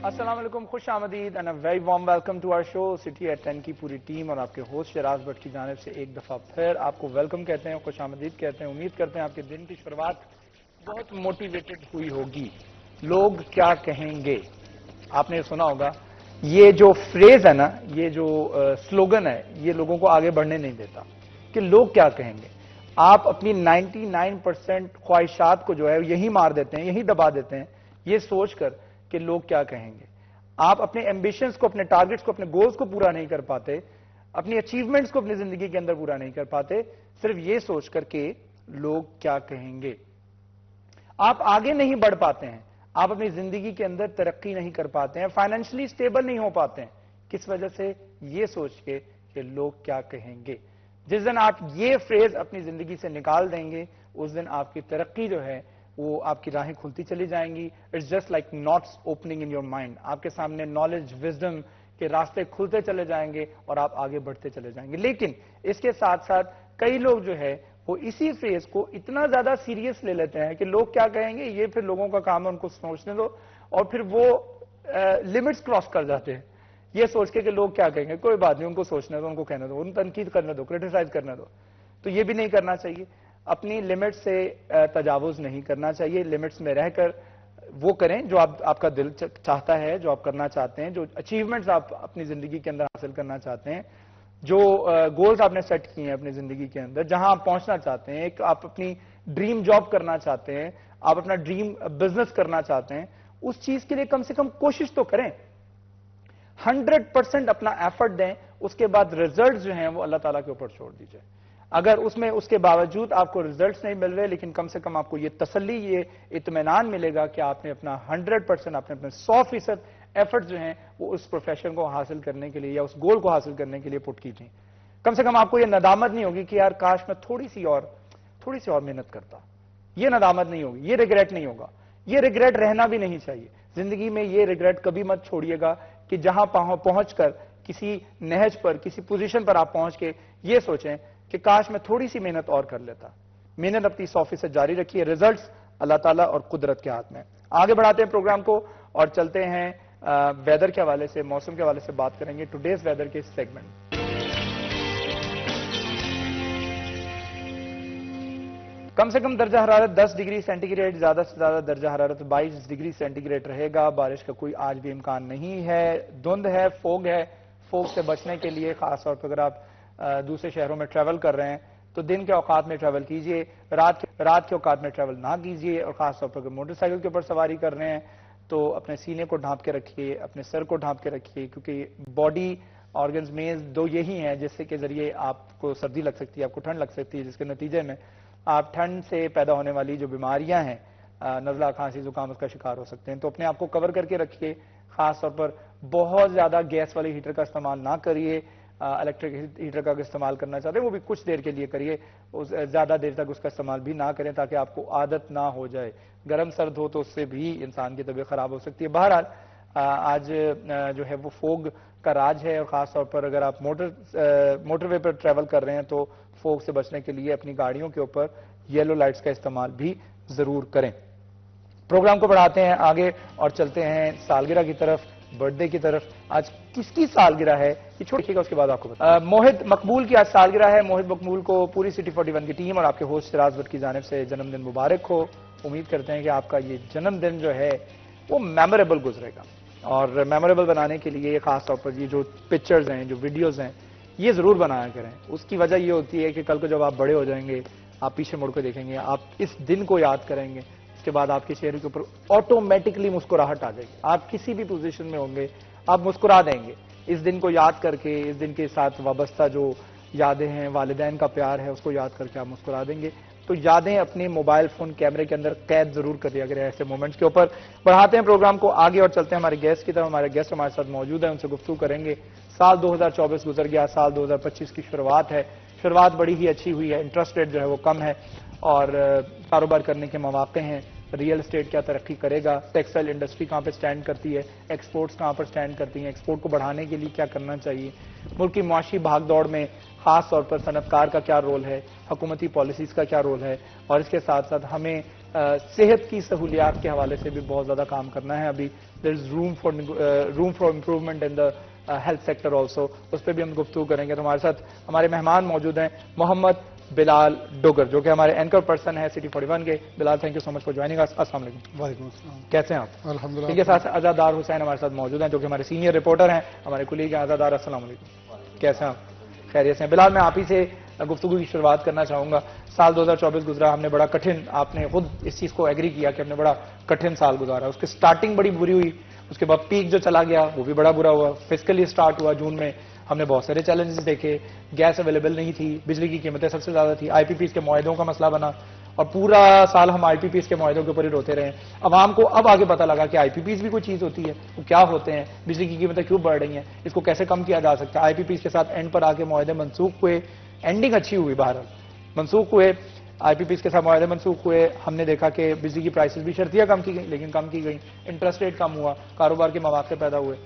السلام علیکم، خوش آمدید and a very warm welcome to our show City at 10 کی پوری ٹیم اور آپ کے ہوسٹ شراز بٹ کی جانب سے ایک دفعہ پھر آپ کو ویلکم کہتے ہیں، خوش آمدید کہتے ہیں. امید کرتے ہیں آپ کے دن کی شروعات بہت موٹیویٹڈ ہوئی ہوگی. لوگ کیا کہیں گے، آپ نے سنا ہوگا. یہ جو فریز ہے نا، یہ جو سلوگن ہے، یہ لوگوں کو آگے بڑھنے نہیں دیتا کہ لوگ کیا کہیں گے. آپ اپنی 99% خواہشات کو جو ہے یہی مار دیتے ہیں، یہی دبا دیتے ہیں، یہ سوچ کر کہ لوگ کیا کہیں گے. آپ اپنے ایمبیشنز کو، اپنے ٹارگٹس کو، اپنے گولز کو پورا نہیں کر پاتے، اپنی اچیومنٹس کو اپنی زندگی کے اندر پورا نہیں کر پاتے، صرف یہ سوچ کر کہ لوگ کیا کہیں گے. آپ آگے نہیں بڑھ پاتے ہیں، آپ اپنی زندگی کے اندر ترقی نہیں کر پاتے ہیں، فائنینشلی سٹیبل نہیں ہو پاتے ہیں. کس وجہ سے؟ یہ سوچ کے کہ لوگ کیا کہیں گے. جس دن آپ یہ فریز اپنی زندگی سے نکال دیں گے، اس دن آپ کی ترقی جو ہے وہ آپ کی راہیں کھلتی چلی جائیں گی. It's just like notes opening in your mind. آپ کے سامنے نالج، وزڈم کے راستے کھلتے چلے جائیں گے اور آپ آگے بڑھتے چلے جائیں گے. لیکن اس کے ساتھ ساتھ کئی لوگ جو ہے وہ اسی فریز کو اتنا زیادہ سیریس لے لیتے ہیں کہ لوگ کیا کہیں گے، یہ پھر لوگوں کا کام ہے ان کو سوچنے دو، اور پھر وہ لمٹس کراس کر جاتے ہیں یہ سوچ کے کہ لوگ کیا کہیں گے. کوئی بات نہیں، ان کو سوچنے دو، ان کو کہنے دو، ان تنقید کرنے دو، کریٹیسائز کرنے دو. تو یہ بھی نہیں کرنا چاہیے. اپنی لمٹ سے تجاوز نہیں کرنا چاہیے. لمٹس میں رہ کر وہ کریں جو آپ کا دل چاہتا ہے، جو آپ کرنا چاہتے ہیں، جو اچیومنٹس آپ اپنی زندگی کے اندر حاصل کرنا چاہتے ہیں، جو گولز آپ نے سیٹ کیے ہیں اپنی زندگی کے اندر، جہاں آپ پہنچنا چاہتے ہیں. ایک آپ اپنی ڈریم جاب کرنا چاہتے ہیں، آپ اپنا ڈریم بزنس کرنا چاہتے ہیں، اس چیز کے لیے کم سے کم کوشش تو کریں. 100% اپنا ایفرٹ دیں. اس کے بعد ریزلٹس جو ہیں وہ اللہ تعالیٰ کے اوپر چھوڑ دیجئے. اگر اس کے باوجود آپ کو ریزلٹس نہیں مل رہے، لیکن کم سے کم آپ کو یہ تسلی، یہ اطمینان ملے گا کہ آپ نے اپنا 100%، آپ نے اپنے 100% ایفرٹ جو ہیں وہ اس پروفیشن کو حاصل کرنے کے لیے یا اس گول کو حاصل کرنے کے لیے پٹ کیجئے. کم سے کم آپ کو یہ ندامت نہیں ہوگی کہ یار کاش میں تھوڑی سی اور محنت کرتا. یہ ندامت نہیں ہوگی، یہ ریگریٹ نہیں ہوگا. یہ ریگریٹ رہنا بھی نہیں چاہیے زندگی میں. یہ ریگریٹ کبھی مت چھوڑیے گا کہ جہاں پہنچ کر کسی نہج پر، کسی پوزیشن پر آپ پہنچ کے یہ سوچیں کہ کاش میں تھوڑی سی محنت اور کر لیتا. محنت اپنی 100% جاری رکھیے. ریزلٹس اللہ تعالیٰ اور قدرت کے ہاتھ میں. آگے بڑھاتے ہیں پروگرام کو اور چلتے ہیں ویدر کے حوالے سے، موسم کے حوالے سے بات کریں گے ٹوڈیز ویدر کے سیگمنٹ. کم سے کم درجہ حرارت 10 ڈگری سینٹی گریڈ، زیادہ سے زیادہ درجہ حرارت 22 ڈگری سینٹی گریڈ رہے گا. بارش کا کوئی آج بھی امکان نہیں ہے. دھند ہے، فوگ ہے. فوگ سے بچنے کے لیے خاص طور پر اگر آپ دوسرے شہروں میں ٹریول کر رہے ہیں تو دن کے اوقات میں ٹریول کیجئے، رات کے اوقات میں ٹریول نہ کیجئے. اور خاص طور پر اگر موٹر سائیکل کے اوپر سواری کر رہے ہیں تو اپنے سینے کو ڈھانپ کے رکھیے، اپنے سر کو ڈھانپ کے رکھیے، کیونکہ باڈی آرگنز میں دو یہی ہیں جس کے ذریعے آپ کو سردی لگ سکتی ہے، آپ کو ٹھنڈ لگ سکتی ہے، جس کے نتیجے میں آپ ٹھنڈ سے پیدا ہونے والی جو بیماریاں ہیں، نزلہ، کھانسی، زکام، اس کا شکار ہو سکتے ہیں. تو اپنے آپ کو کور کر کے رکھیے. خاص طور پر بہت زیادہ گیس والی ہیٹر کا استعمال نہ کریے. الیکٹرک ہیٹر کا استعمال کرنا چاہتے ہیں وہ بھی کچھ دیر کے لیے کریے، زیادہ دیر تک اس کا استعمال بھی نہ کریں تاکہ آپ کو عادت نہ ہو جائے. گرم سرد ہو تو اس سے بھی انسان کی طبیعت خراب ہو سکتی ہے. بہرحال آج جو ہے وہ فوگ کا راج ہے، اور خاص طور پر اگر آپ موٹر وے پر ٹریول کر رہے ہیں تو فوگ سے بچنے کے لیے اپنی گاڑیوں کے اوپر یلو لائٹس کا استعمال بھی ضرور کریں. پروگرام کو بڑھاتے ہیں آگے اور چلتے ہیں سالگرہ کی طرف، برتھ ڈے کی طرف. آج کس کی سالگرہ ہے یہ چھوڑیے گا، اس کے بعد آپ کو موہد مقبول کی آج سالگرہ ہے. موہد مقبول کو پوری سٹی 41 کی ٹیم اور آپ کے ہوسٹ شراز بٹ کی جانب سے جنم دن مبارک ہو. امید کرتے ہیں کہ آپ کا یہ جنم دن جو ہے وہ میموریبل گزرے گا. اور میموریبل بنانے کے لیے خاص طور پر یہ جو پکچرز ہیں، جو ویڈیوز ہیں، یہ ضرور بنایا کریں. اس کی وجہ یہ ہوتی ہے کہ کل کو جب آپ بڑے ہو جائیں گے، آپ پیچھے مڑ کے دیکھیں گے، آپ اس دن کو یاد کریں گے، اس کے بعد آپ کے چہرے کے اوپر آٹومیٹکلی مسکراہٹ آ جائے گی. آپ کسی بھی پوزیشن میں ہوں گے آپ مسکرا دیں گے. اس دن کو یاد کر کے، اس دن کے ساتھ وابستہ جو یادیں ہیں، والدین کا پیار ہے، اس کو یاد کر کے آپ مسکرا دیں گے. تو یادیں اپنے موبائل فون کیمرے کے اندر قید ضرور کر لیا کریں ایسے مومنٹس کے اوپر. بڑھاتے ہیں پروگرام کو آگے اور چلتے ہیں ہمارے گیسٹ کی طرف. ہمارے گیسٹ ہمارے ساتھ موجود ہیں، ان سے گفتگو کریں گے. سال 2024 گزر گیا، سال 2025 کی شروعات ہے. شروعات بڑی ہی اچھی ہوئی ہے. انٹرسٹ ریٹ جو ہے وہ کم ہے اور کاروبار کرنے کے مواقع ہیں. ریئل اسٹیٹ کیا ترقی کرے گا، ٹیکسٹائل انڈسٹری کہاں پہ سٹینڈ کرتی ہے، ایکسپورٹس کہاں پر سٹینڈ کرتی ہیں، ایکسپورٹ کو بڑھانے کے لیے کیا کرنا چاہیے. ملک کی معاشی بھاگ دوڑ میں خاص طور پر صنعت کار کا کیا رول ہے, حکومتی پالیسیز کا کیا رول ہے, اور اس کے ساتھ ساتھ ہمیں صحت کی سہولیات کے حوالے سے بھی بہت زیادہ کام کرنا ہے. ابھی there is room for improvement in the health sector also, اس پہ بھی ہم گفتگو کریں گے. تو ہمارے ساتھ ہمارے مہمان موجود ہیں محمد بلال ڈوگر, جو کہ ہمارے اینکر پرسن ہیں سٹی 41 کے. Bilal, thank you so much for joining us. السلام علیکم. وعلیکم السلام. کیسے ہیں آپ؟ الحمدللہ. ٹھیک ہے. ساتھ عزادار حسین ہمارے ساتھ موجود ہیں, جو کہ ہمارے سینئر رپورٹر ہیں, ہمارے کلیگ ہیں. عزادار, السلام علیکم. کیسے ہیں آپ؟ خیریت سے ہیں. بلال, میں آپ ہی سے گفتگو کی شروعات کرنا چاہوں گا. سال 2024 گزرا, ہم نے بڑا کٹھن, آپ نے خود اس چیز کو ایگری کیا کہ ہم نے بڑا کٹھن سال گزارا. اس کی سٹارٹنگ بڑی بری ہوئی, اس کے بعد پیک جو چلا گیا وہ بھی بڑا برا ہوا. فسکلی سٹارٹ ہوا جون میں, ہم نے بہت سارے چیلنجز دیکھے. گیس اویلیبل نہیں تھی, بجلی کی قیمتیں سب سے زیادہ تھی, آئی پی پیز کے معاہدوں کا مسئلہ بنا, اور پورا سال ہم آئی پی پیز کے معاہدوں کے اوپر ہی روتے رہے. عوام کو اب آگے پتہ لگا کہ آئی پی پیز بھی کوئی چیز ہوتی ہے, وہ کیا ہوتے ہیں, بجلی کی قیمتیں کیوں بڑھ رہی ہیں, اس کو کیسے کم کیا جا سکتا ہے. آئی پی پیز کے ساتھ اینڈ پر آ کے معاہدے منسوخ ہوئے, اینڈنگ اچھی ہوئی, بہرحال منسوخ ہوئے. آئی پی پیز کے ساتھ معاہدے منسوخ ہوئے. ہم نے دیکھا کہ بجلی کی پرائسز بھی شرطیہ کم کی گئی, لیکن کم کی گئی. انٹرسٹ ریٹ کم ہوا, کاروبار کے مواقع پیدا ہوئے.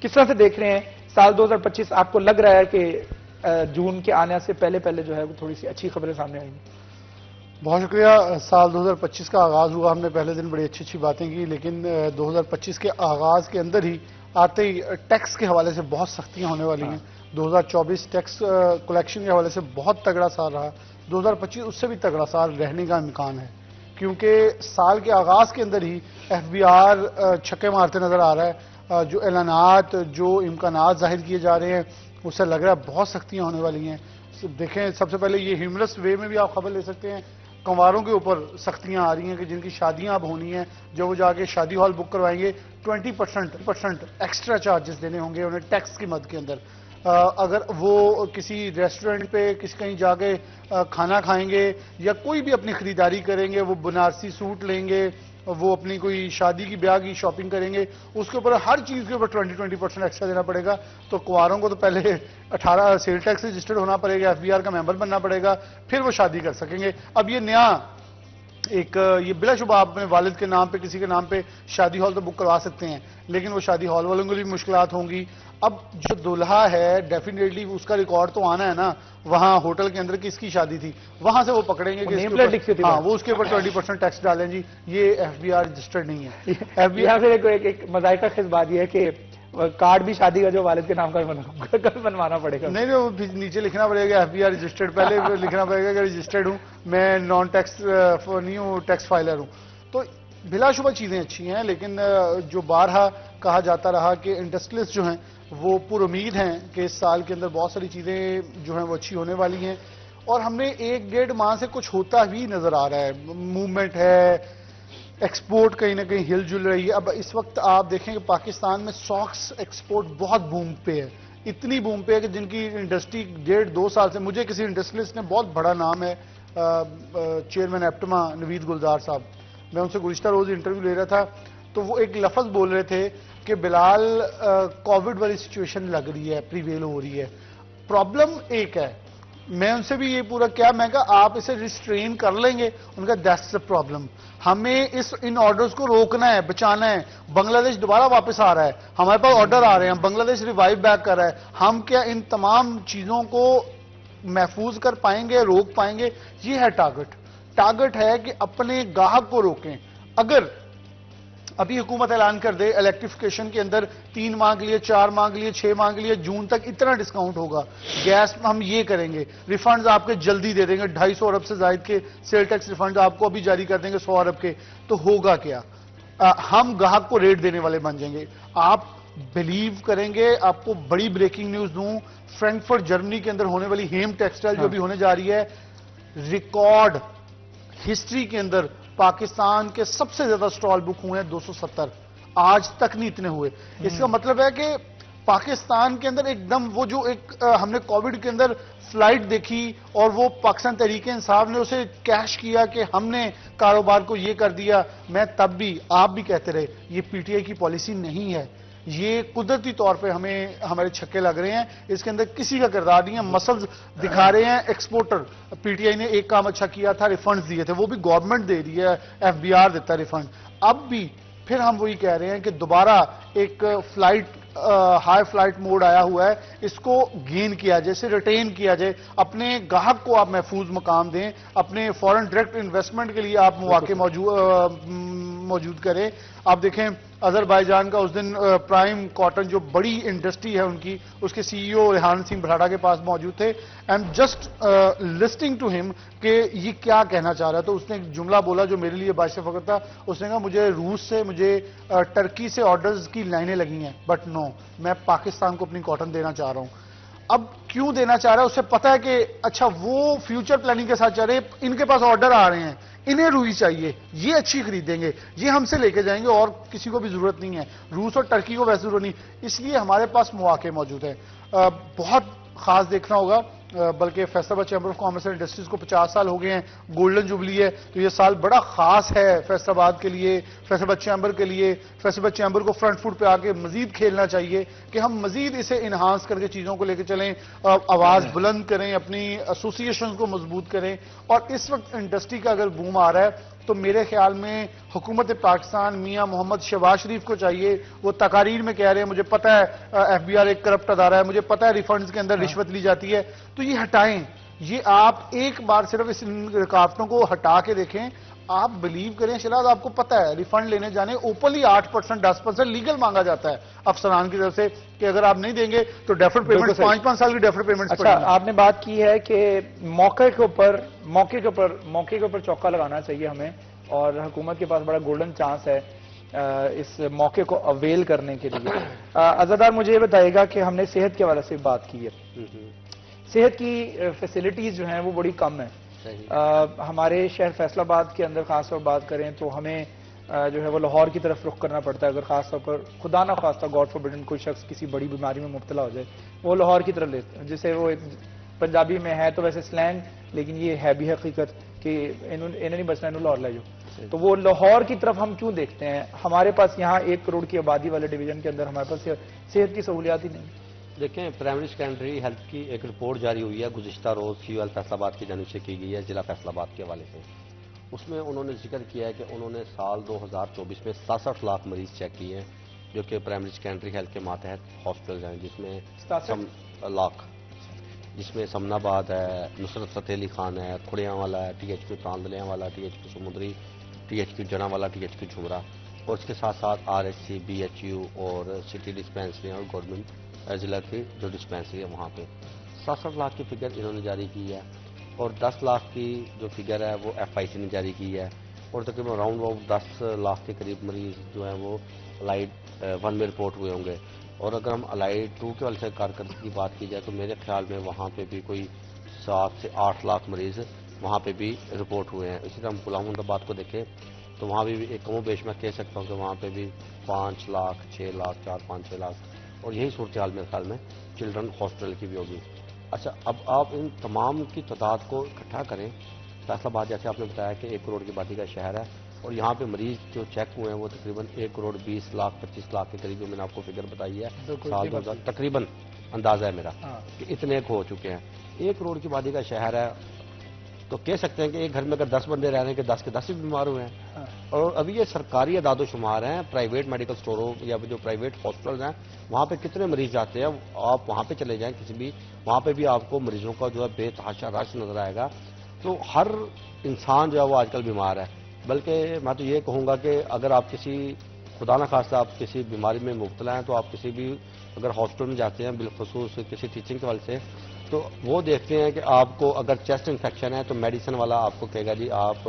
کس طرح سے دیکھ رہے ہیں سال 2025؟ آپ کو لگ رہا ہے کہ جون کے آنے سے پہلے جو ہے وہ تھوڑی سی اچھی خبریں سامنے آئیں گی؟ بہت شکریہ. سال 2025 کا آغاز ہوا, ہم نے پہلے دن بڑی اچھی باتیں کی, لیکن 2025 کے آغاز کے اندر ہی آتے ہی ٹیکس کے حوالے سے بہت سختیاں ہونے والی ہیں. 2024 ٹیکس کلیکشن کے حوالے سے بہت تگڑا سال رہا. 2025 اس سے بھی تگڑا سال رہنے کا امکان ہے, کیونکہ سال کے آغاز کے اندر ہی ایف بی آر چھکے مارتے نظر آ رہا ہے. جو اعلانات, جو امکانات ظاہر کیے جا رہے ہیں, اس سے لگ رہا ہے بہت سختیاں ہونے والی ہیں. دیکھیں, سب سے پہلے یہ ہیومرس وے میں بھی آپ خبر لے سکتے ہیں, کنواروں کے اوپر سختیاں آ رہی ہیں کہ جن کی شادیاں اب ہونی ہیں, جو وہ جا کے شادی ہال بک کروائیں گے 20% ایکسٹرا چارجز دینے ہوں گے انہیں ٹیکس کی مد کے اندر. اگر وہ کسی ریسٹورنٹ پہ کہیں جا کے کھانا کھائیں گے یا کوئی بھی اپنی خریداری کریں گے, وہ بنارسی سوٹ لیں گے, وہ اپنی کوئی شادی کی بیاہ کی شاپنگ کریں گے, اس کے اوپر ہر چیز کے اوپر 20% ایکسٹرا دینا پڑے گا. تو کواروں کو تو پہلے 18 سیل ٹیکس رجسٹرڈ ہونا پڑے گا, ایف بی آر کا ممبر بننا پڑے گا, پھر وہ شادی کر سکیں گے. اب یہ نیا یہ بلا شبہ آپ اپنے والد کے نام پہ, کسی کے نام پہ شادی ہال تو بک کروا سکتے ہیں, لیکن وہ شادی ہال والوں کو بھی مشکلات ہوں گی. اب جو دلہا ہے ڈیفینیٹلی اس کا ریکارڈ تو آنا ہے نا, وہاں ہوٹل کے اندر کس کی شادی تھی, وہاں سے وہ پکڑیں گے کہ ہاں وہ اس کے اوپر 20% ٹیکس ڈالیں. جی یہ ایف بی آر رجسٹرڈ نہیں ہے. ایف بی آر سے ایک مذائقہ خیز بات یہ ہے کہ کارڈ بھی شادی کا جو والد کے نام کا بنوانا پڑے گا. نہیں, وہ نیچے لکھنا پڑے گا ایف بی آر رجسٹرڈ, پہلے لکھنا پڑے گا کہ رجسٹرڈ ہوں میں, نان ٹیکس نہیں ہوں, ٹیکس فائلر ہوں. تو بلا شبہ چیزیں اچھی ہیں, لیکن جو بارہا کہا جاتا رہا کہ انڈسٹریلسٹ جو ہیں وہ پر امید ہیں کہ اس سال کے اندر بہت ساری چیزیں جو ہیں وہ اچھی ہونے والی ہیں, اور ہم نے 1-1.5 ماہ سے کچھ ہوتا بھی نظر آ رہا ہے. موومنٹ ہے, ایکسپورٹ کہیں نہ کہیں ہل جل رہی ہے. اب اس وقت آپ دیکھیں کہ پاکستان میں ساکس ایکسپورٹ بہت بوم پہ ہے, اتنی بوم پہ ہے کہ جن کی انڈسٹری 1.5-2 سال سے, مجھے کسی انڈسٹریلسٹ نے, بہت بڑا نام ہے چیئرمین ایپٹما نوید گلزار صاحب, میں ان سے گزشتہ روز انٹرویو لے رہا تھا, تو وہ ایک لفظ بول رہے تھے کہ بلال کووڈ والی سچویشن لگ رہی ہے, پریویل ہو رہی ہے. پرابلم ایک ہے, میں ان سے بھی یہ پورا کیا, میں کہا آپ اسے ریسٹرین کر لیں گے, ان کا دیٹس دا پرابلم. ہمیں ان آرڈرز کو روکنا ہے, بچانا ہے. بنگلہ دیش دوبارہ واپس آ رہا ہے, ہمارے پاس آرڈر آ رہے ہیں, بنگلہ دیش ریوائیو بیک کر رہا ہے. ہم کیا ان تمام چیزوں کو محفوظ کر پائیں گے, روک پائیں گے؟ یہ ہے ٹارگٹ ہے کہ اپنے گاہک کو روکیں. اگر ابھی حکومت اعلان کر دے الیکٹریفیکیشن کے اندر 3 ماہ کے لیے, 4 ماہ کے لیے, 6 ماہ کے لیے, جون تک اتنا ڈسکاؤنٹ ہوگا, گیس ہم یہ کریں گے, ریفنڈز آپ کے جلدی دے دیں گے, 250 ارب سے زائد کے سیل ٹیکس ریفنڈز آپ کو ابھی جاری کر دیں گے, 100 ارب کے, تو ہوگا کیا؟ ہم گاہک کو ریٹ دینے والے بن جائیں گے. آپ بلیو کریں گے, آپ کو بڑی بریکنگ نیوز دوں, فرینکفرٹ جرمنی کے اندر ہونے والی ہیم ٹیکسٹائل جو بھی ہونے جا رہی ہے, ریکارڈ ہسٹری کے اندر پاکستان کے سب سے زیادہ سٹال بک ہوئے ہیں, 270, آج تک نہیں اتنے ہوئے. اس کا مطلب ہے کہ پاکستان کے اندر ایک دم وہ جو ایک ہم نے کووڈ کے اندر فلائٹ دیکھی اور وہ پاکستان تحریک انصاف نے اسے کیش کیا کہ ہم نے کاروبار کو یہ کر دیا. میں تب بھی, آپ بھی کہتے رہے, یہ پی ٹی آئی کی پالیسی نہیں ہے, یہ قدرتی طور پہ ہمارے چھکے لگ رہے ہیں, اس کے اندر کسی کا کردار نہیں ہے. مسلز دکھا رہے ہیں ایکسپورٹر. پی ٹی آئی نے ایک کام اچھا کیا تھا, ریفنڈز دیے تھے, وہ بھی گورنمنٹ دے رہی ہے, ایف بی آر دیتا ہے ریفنڈ. اب بھی پھر ہم وہی کہہ رہے ہیں کہ دوبارہ ایک فلائٹ ہائی فلائٹ موڈ آیا ہوا ہے اس کو گین کیا جائے، اسے ریٹین کیا جائے، اپنے گاہک کو آپ محفوظ مقام دیں، اپنے فورن ڈائریکٹ انویسٹمنٹ کے لیے آپ مواقع موجود کریں. آپ دیکھیں آذربائیجان کا اس دن پرائم کاٹن جو بڑی انڈسٹری ہے ان کی، اس کے سی ای او ریحان سنگھ بھراڑا کے پاس موجود تھے. I am just listening to ہم کہ یہ کیا کہنا چاہ رہا ہے. تو اس نے ایک جملہ بولا جو میرے لیے باعث فخر تھا. اس نے کہا مجھے روس سے، مجھے ٹرکی سے آرڈرز کی لائنیں لگی ہیں، بٹ نو، میں پاکستان کو اپنی کاٹن دینا چاہ رہا ہوں. اب کیوں دینا چاہ رہا ہے؟ اسے پتا ہے کہ اچھا وہ فیوچر پلاننگ کے ساتھ چل رہے ہیں، ان کے پاس آرڈر آ رہے ہیں، انہیں روئی چاہیے، یہ اچھی خریدیں گے، یہ ہم سے لے کے جائیں گے، اور کسی کو بھی ضرورت نہیں ہے. روس اور ٹرکی کو ویسے ضرورت نہیں. اس لیے ہمارے پاس مواقع موجود ہیں. بہت خاص دیکھنا ہوگا، بلکہ فیصل آباد chamber of commerce and industries کو 50 سال ہو گئے ہیں، گولڈن جوبلی ہے، تو یہ سال بڑا خاص ہے فیصل آباد کے لیے، فیصل آباد چیمبر کے لیے. فیصل آباد چیمبر کو فرنٹ فوٹ پہ آ کے مزید کھیلنا چاہیے کہ ہم مزید اسے انہانس کر کے چیزوں کو لے کے چلیں، آواز بلند کریں، اپنی ایسوسیشنز کو مضبوط کریں. اور اس وقت انڈسٹری کا اگر بوم آ رہا ہے تو میرے خیال میں حکومت پاکستان میاں محمد شہباز شریف کو چاہیے. وہ تقاریر میں کہہ رہے ہیں مجھے پتہ ہے ایف بی آر ایک کرپٹ ادارہ ہے، مجھے پتہ ہے ریفنڈز کے اندر رشوت لی جاتی ہے، تو یہ ہٹائیں. یہ آپ ایک بار صرف اس رکاوٹوں کو ہٹا کے دیکھیں. آپ بلیو کریں شہناز، آپ کو پتہ ہے ریفنڈ لینے جانے اوپنلی 8% 10% لیگل مانگا جاتا ہے افسران کی طرف سے کہ اگر آپ نہیں دیں گے تو ڈیفر پیمنٹ 5 سال کی ڈیفر پیمنٹ. اچھا، آپ نے بات کی ہے کہ موقع کے اوپر چوکا لگانا چاہیے ہمیں، اور حکومت کے پاس بڑا گولڈن چانس ہے اس موقع کو اویل کرنے کے لیے. عزادار مجھے یہ بتائے گا کہ ہم نے صحت کے حوالے سے بات کی ہے، صحت کی فیسلٹیز جو ہیں وہ بڑی کم ہیں. ہمارے شہر فیصل آباد کے اندر خاص طور بات کریں تو ہمیں جو ہے وہ لاہور کی طرف رخ کرنا پڑتا ہے. اگر خاص طور پر خدا نہ خواستہ گاڈ فاربڈن کوئی شخص کسی بڑی بیماری میں مبتلا ہو جائے، وہ لاہور کی طرف لیتے ہیں، جسے وہ پنجابی میں ہے تو ویسے سلینگ، لیکن یہ ہے بھی حقیقت کہ انہیں نہیں بچنا، انہوں لاہور لے جاؤ. تو وہ لاہور کی طرف ہم کیوں دیکھتے ہیں؟ ہمارے پاس یہاں 1 کروڑ کی آبادی والے ڈویژن کے اندر ہمارے پاس صحت کی سہولیات ہی نہیں. دیکھیں، پرائمری سیکنڈری ہیلتھ کی ایک رپورٹ جاری ہوئی ہے گزشتہ روز CUL فیصل آباد کی جانب سے کی گئی ہے ضلع فیصل آباد کے حوالے سے. اس میں انہوں نے ذکر کیا ہے کہ انہوں نے سال 2024 میں 67 لاکھ مریض چیک کیے ہیں جو کہ پرائمری سیکنڈری ہیلتھ کے ماتحت ہاسپٹلز ہیں، جس میں 67 لاکھ، جس میں سمن آباد ہے، نصرت فتح علی خان ہے، کھڑیاں والا ہے، THQ تاندلیاں والا، THQ سمندری، THQ جنا والا، THQ جھمرا، اور اس کے ساتھ ساتھ RHC BHU اور سٹی ڈسپینسری اور گورنمنٹ ضلع کی جو ڈسپینسری ہے وہاں پہ 67 لاکھ کی فگر انہوں نے جاری کی ہے. اور 10 لاکھ کی جو فگر ہے وہ FIC نے جاری کی ہے. اور تقریباً راؤنڈ اباؤٹ 10 لاکھ کے قریب مریض جو ہیں وہ الائڈ 1 میں رپورٹ ہوئے ہوں گے. اور اگر ہم الائڈ 2 کے والے سے کارکردگی کی بات کی جائے تو میرے خیال میں وہاں پہ بھی کوئی 7 سے 8 لاکھ مریض وہاں پہ بھی رپورٹ ہوئے ہیں. اسی طرح ہم غلام محمد آباد کو دیکھیں تو وہاں بھی ایک کم و بیش میں کہہ سکتا ہوں کہ وہاں پہ بھی 5 لاکھ 6 لاکھ 4-5-6 لاکھ، اور یہی صورتحال میرے خیال میں چلڈرن ہاسپٹل کی بھی ہوگی. اچھا، اب آپ ان تمام کی تعداد کو اکٹھا کریں. فیصل آباد جیسے آپ نے بتایا کہ 1 کروڑ کی آبادی کا شہر ہے، اور یہاں پہ مریض جو چیک ہوئے ہیں وہ تقریباً 1 کروڑ 20 لاکھ 25 لاکھ کے قریب جو میں نے آپ کو فگر بتائی ہے سال 2000 تقریباً اندازہ ہے میرا کہ اتنے ہو چکے ہیں. 1 کروڑ کی آبادی کا شہر ہے تو کہہ سکتے ہیں کہ ایک گھر میں اگر 10 بندے رہ رہے ہیں کہ 10 کے 10 بھی بیمار ہوئے ہیں. اور ابھی یہ سرکاری اعداد و شمار ہیں، پرائیویٹ میڈیکل سٹوروں یا جو پرائیویٹ ہاسپٹلز ہیں وہاں پہ کتنے مریض جاتے ہیں. آپ وہاں پہ چلے جائیں کسی بھی، وہاں پہ بھی آپ کو مریضوں کا جو ہے بے تحاشا رش نظر آئے گا. تو ہر انسان جو ہے وہ آج کل بیمار ہے. بلکہ میں تو یہ کہوں گا کہ اگر آپ کسی خدا نہ خواستہ آپ کسی بیماری میں مبتلا ہیں تو آپ کسی بھی اگر ہاسپٹل میں جاتے ہیں بالخصوص کسی ٹیچنگ کے حوالے سے تو وہ دیکھتے ہیں کہ آپ کو اگر چیسٹ انفیکشن ہے تو میڈیسن والا آپ کو کہے گا جی آپ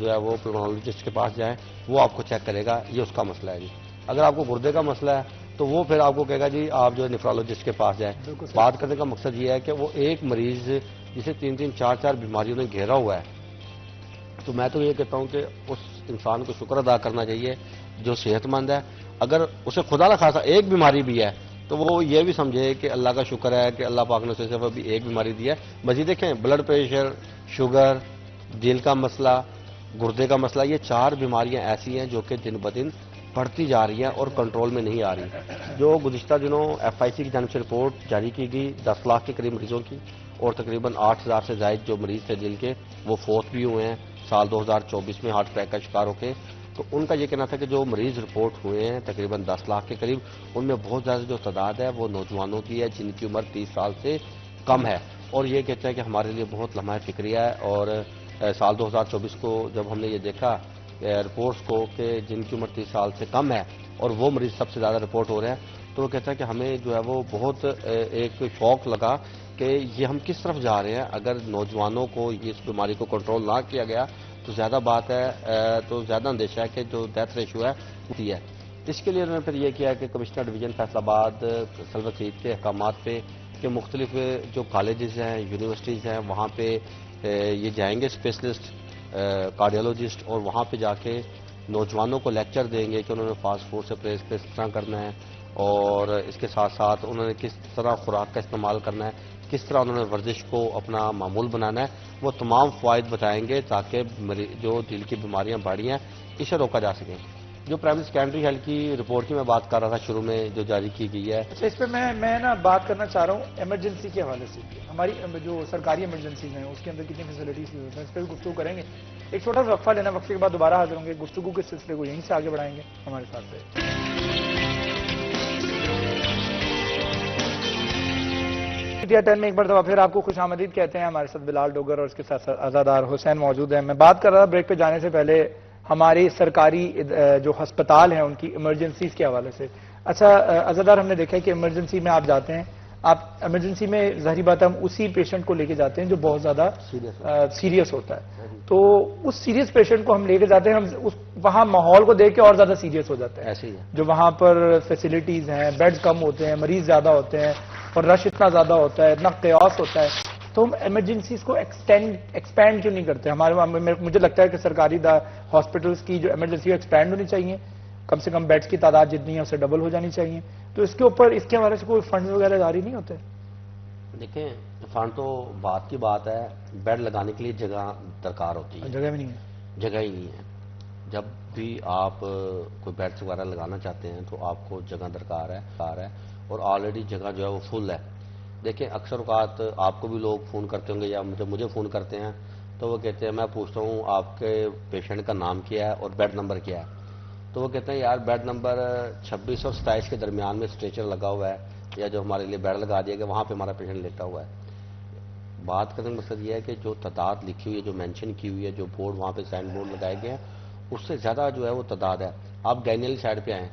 جو ہے وہ پلمونالوجسٹ کے پاس جائیں، وہ آپ کو چیک کرے گا، یہ اس کا مسئلہ ہے جی. اگر آپ کو گردے کا مسئلہ ہے تو وہ پھر آپ کو کہے گا جی آپ جو ہے نیفرولوجسٹ کے پاس جائیں. بات کرنے کا مقصد یہ ہے کہ وہ ایک مریض جسے 3-3 4-4 بیماریوں نے گھیرا ہوا ہے، تو میں تو یہ کہتا ہوں کہ اس انسان کو شکر ادا کرنا چاہیے جو صحت مند ہے. اگر اسے خدا نہ خاصا ایک بیماری بھی ہے تو وہ یہ بھی سمجھے کہ اللہ کا شکر ہے کہ اللہ پاک نے اسے صرف ابھی ایک بیماری دی ہے. مزید دیکھیں، بلڈ پریشر، شوگر، دل کا مسئلہ، گردے کا مسئلہ، یہ 4 بیماریاں ایسی ہیں جو کہ دن بدن بڑھتی جا رہی ہیں اور کنٹرول میں نہیں آ رہی. جو گزشتہ دنوں FIC کی جانب سے رپورٹ جاری کی گئی 10 لاکھ کے قریب مریضوں کی، اور تقریباً 8000 سے زائد جو مریض تھے دل کے وہ فوت بھی ہوئے ہیں سال 2024 میں ہارٹ اٹیک کا شکار ہو کے. تو ان کا یہ کہنا تھا کہ جو مریض رپورٹ ہوئے ہیں تقریباً 10 لاکھ کے قریب، ان میں بہت زیادہ جو تعداد ہے وہ نوجوانوں کی ہے جن کی عمر 30 سال سے کم ہے، اور یہ کہتے ہیں کہ ہمارے لیے بہت لمحہ فکریہ ہے۔ اور سال 2024 کو جب ہم نے یہ دیکھا رپورٹس کو کہ جن کی عمر 30 سال سے کم ہے اور وہ مریض سب سے زیادہ رپورٹ ہو رہے ہیں، تو وہ کہتا ہے کہ ہمیں جو ہے وہ بہت ایک شوق لگا کہ یہ ہم کس طرف جا رہے ہیں۔ اگر نوجوانوں کو اس بیماری کو کنٹرول نہ کیا گیا تو زیادہ بات ہے، تو زیادہ اندیشہ ہے کہ جو ڈیتھ ریشو ہے ہوتی ہے۔ اس کے لیے انہوں نے پھر یہ کیا کہ کمشنر ڈویژن فیصل آباد سلوت سعید کے احکامات پہ کہ مختلف جو کالجز ہیں یونیورسٹیز ہیں وہاں پہ یہ جائیں گے اسپیشلسٹ کارڈیولوجسٹ، اور وہاں پہ جا کے نوجوانوں کو لیکچر دیں گے کہ انہوں نے فاسٹ فوڈ سے پرہیز کس طرح کرنا ہے، اور اس کے ساتھ ساتھ انہوں نے کس طرح خوراک کا استعمال کرنا ہے، کس طرح انہوں نے ورزش کو اپنا معمول بنانا ہے، وہ تمام فوائد بتائیں گے تاکہ جو دل کی بیماریاں بڑھی ہیں اسے روکا جا سکے۔ جو پرائمری سیکنڈری ہیلتھ کی رپورٹ کی میں بات کر رہا تھا شروع میں جو جاری کی گئی ہے، اچھا، اس پہ میں نا بات کرنا چاہ رہا ہوں ایمرجنسی کے حوالے سے۔ ہماری جو سرکاری ایمرجنسیز ہیں اس کے اندر کتنی فیسلٹیز کی ضرورت ہے، اس پہ بھی گفتگو کریں گے۔ ایک چھوٹا سا وقفہ لینا، وقفے کے بعد دوبارہ حاضر ہوں گے، گفتگو کے سلسلے کو یہیں سے آگے بڑھائیں گے، ہمارے ساتھ رہے۔ میڈیا 10 میں ایک بار دفعہ پھر آپ کو خوش آمدید کہتے ہیں۔ ہمارے ساتھ بلال ڈوگر اور اس کے ساتھ عزادار حسین موجود ہیں۔ میں بات کر رہا تھا بریک پہ جانے سے پہلے ہماری سرکاری جو ہسپتال ہیں ان کی ایمرجنسیز کے حوالے سے۔ اچھا عزادار، ہم نے دیکھا ہے کہ ایمرجنسی میں آپ جاتے ہیں، آپ ایمرجنسی میں ظاہری بات ہم اسی پیشنٹ کو لے کے جاتے ہیں جو بہت زیادہ سیریس ہوتا ہے، تو اس سیریس پیشنٹ کو ہم لے کے جاتے ہیں، ہم وہاں ماحول کو دیکھ کے اور زیادہ سیریس ہو جاتے ہیں۔ ایسے ہی ہے جو وہاں پر فیسلٹیز ہیں، بیڈ کم ہوتے ہیں، مریض زیادہ ہوتے ہیں اور رش اتنا زیادہ ہوتا ہے، اتنا قیاس ہوتا ہے، تو ہم ایمرجنسیز کو ایکسپینڈ کیوں نہیں کرتے؟ مجھے لگتا ہے کہ سرکاری ہاسپٹلس کی جو ایمرجنسی ایکسپینڈ ہونی چاہیے، کم سے کم بیڈز کی تعداد جتنی ہے اسے ڈبل ہو جانی چاہیے۔ تو اس کے اوپر اس کے حوالے سے کوئی فنڈ وغیرہ جاری نہیں ہوتے؟ دیکھیں فنڈ تو بات کی بات ہے، بیڈ لگانے کے لیے جگہ درکار ہوتی ہے، جگہ بھی نہیں ہے۔ جگہ ہی نہیں ہے۔ جب بھی آپ کوئی بیڈس وغیرہ لگانا چاہتے ہیں تو آپ کو جگہ درکار ہے، اور آلریڈی جگہ جو ہے وہ فل ہے۔ دیکھیں اکثر اوقات آپ کو بھی لوگ فون کرتے ہوں گے یا مجھے فون کرتے ہیں تو وہ کہتے ہیں، میں پوچھتا ہوں آپ کے پیشنٹ کا نام کیا ہے اور بیڈ نمبر کیا ہے، تو وہ کہتے ہیں یار بیڈ نمبر 26 اور 27 کے درمیان میں اسٹریچر لگا ہوا ہے، یا جو ہمارے لیے بیڈ لگا دیا گیا وہاں پہ ہمارا پیشنٹ لیٹا ہوا ہے۔ بات کرنے کا مقصد یہ ہے کہ جو تعداد لکھی ہوئی ہے، جو مینشن کی ہوئی ہے، جو بورڈ وہاں پہ سائن بورڈ لگائے گئے ہیں، اس سے زیادہ جو ہے وہ تعداد ہے۔ آپ گائنی والی سائڈ پہ آئیں،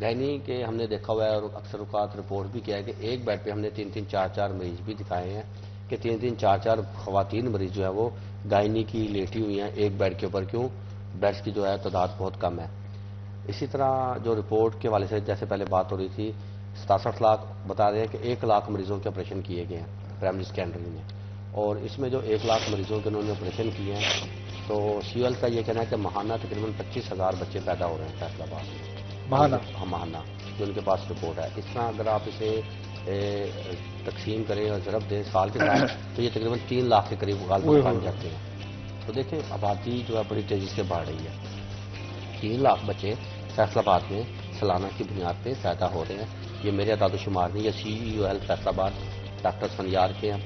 گائنی کے ہم نے دیکھا ہوا ہے اور اکثر اوقات رپورٹ بھی کیا ہے کہ ایک بیڈ پہ ہم نے 3-3 4-4 مریض بھی دکھائے ہیں کہ 3-3 4-4 خواتین مریض جو ہے وہ گائنی کی لیٹی ہوئی ہیں ایک بیڈ کے اوپر۔ کیوں؟ بیڈس کی جو ہے تعداد بہت کم ہے۔ اسی طرح جو رپورٹ کے والے سے جیسے پہلے بات ہو رہی تھی، 67 لاکھ بتا رہے ہیں کہ 1 لاکھ مریضوں کے آپریشن کیے گئے ہیں پرائمری سیکنڈری میں، اور اس میں جو 1 لاکھ مریضوں کے انہوں نے آپریشن کیے ہیں، تو سی ایل کا یہ کہنا ہے کہ ماہانہ تقریباً 25,000 بچے پیدا ہو رہے ہیں فیصل آباد میں ماہانہ جو ان کے پاس رپورٹ ہے۔ اس طرح اگر آپ اسے تقسیم کریں اور ضرب دیں سال کے ساتھ تو یہ تقریباً 3 لاکھ کے قریب غالباً بن جاتے ہیں۔ تو دیکھیں آبادی جو ہے بڑی تیزی سے بڑھ رہی ہے، 3 لاکھ بچے فیصل آباد میں سالانہ کی بنیاد پہ پیدا ہو رہے ہیں۔ یہ میرے اعداد و شمار نہیں، یہ سی ای او ہیلتھ فیصل آباد ڈاکٹر سنیار کے ہیں۔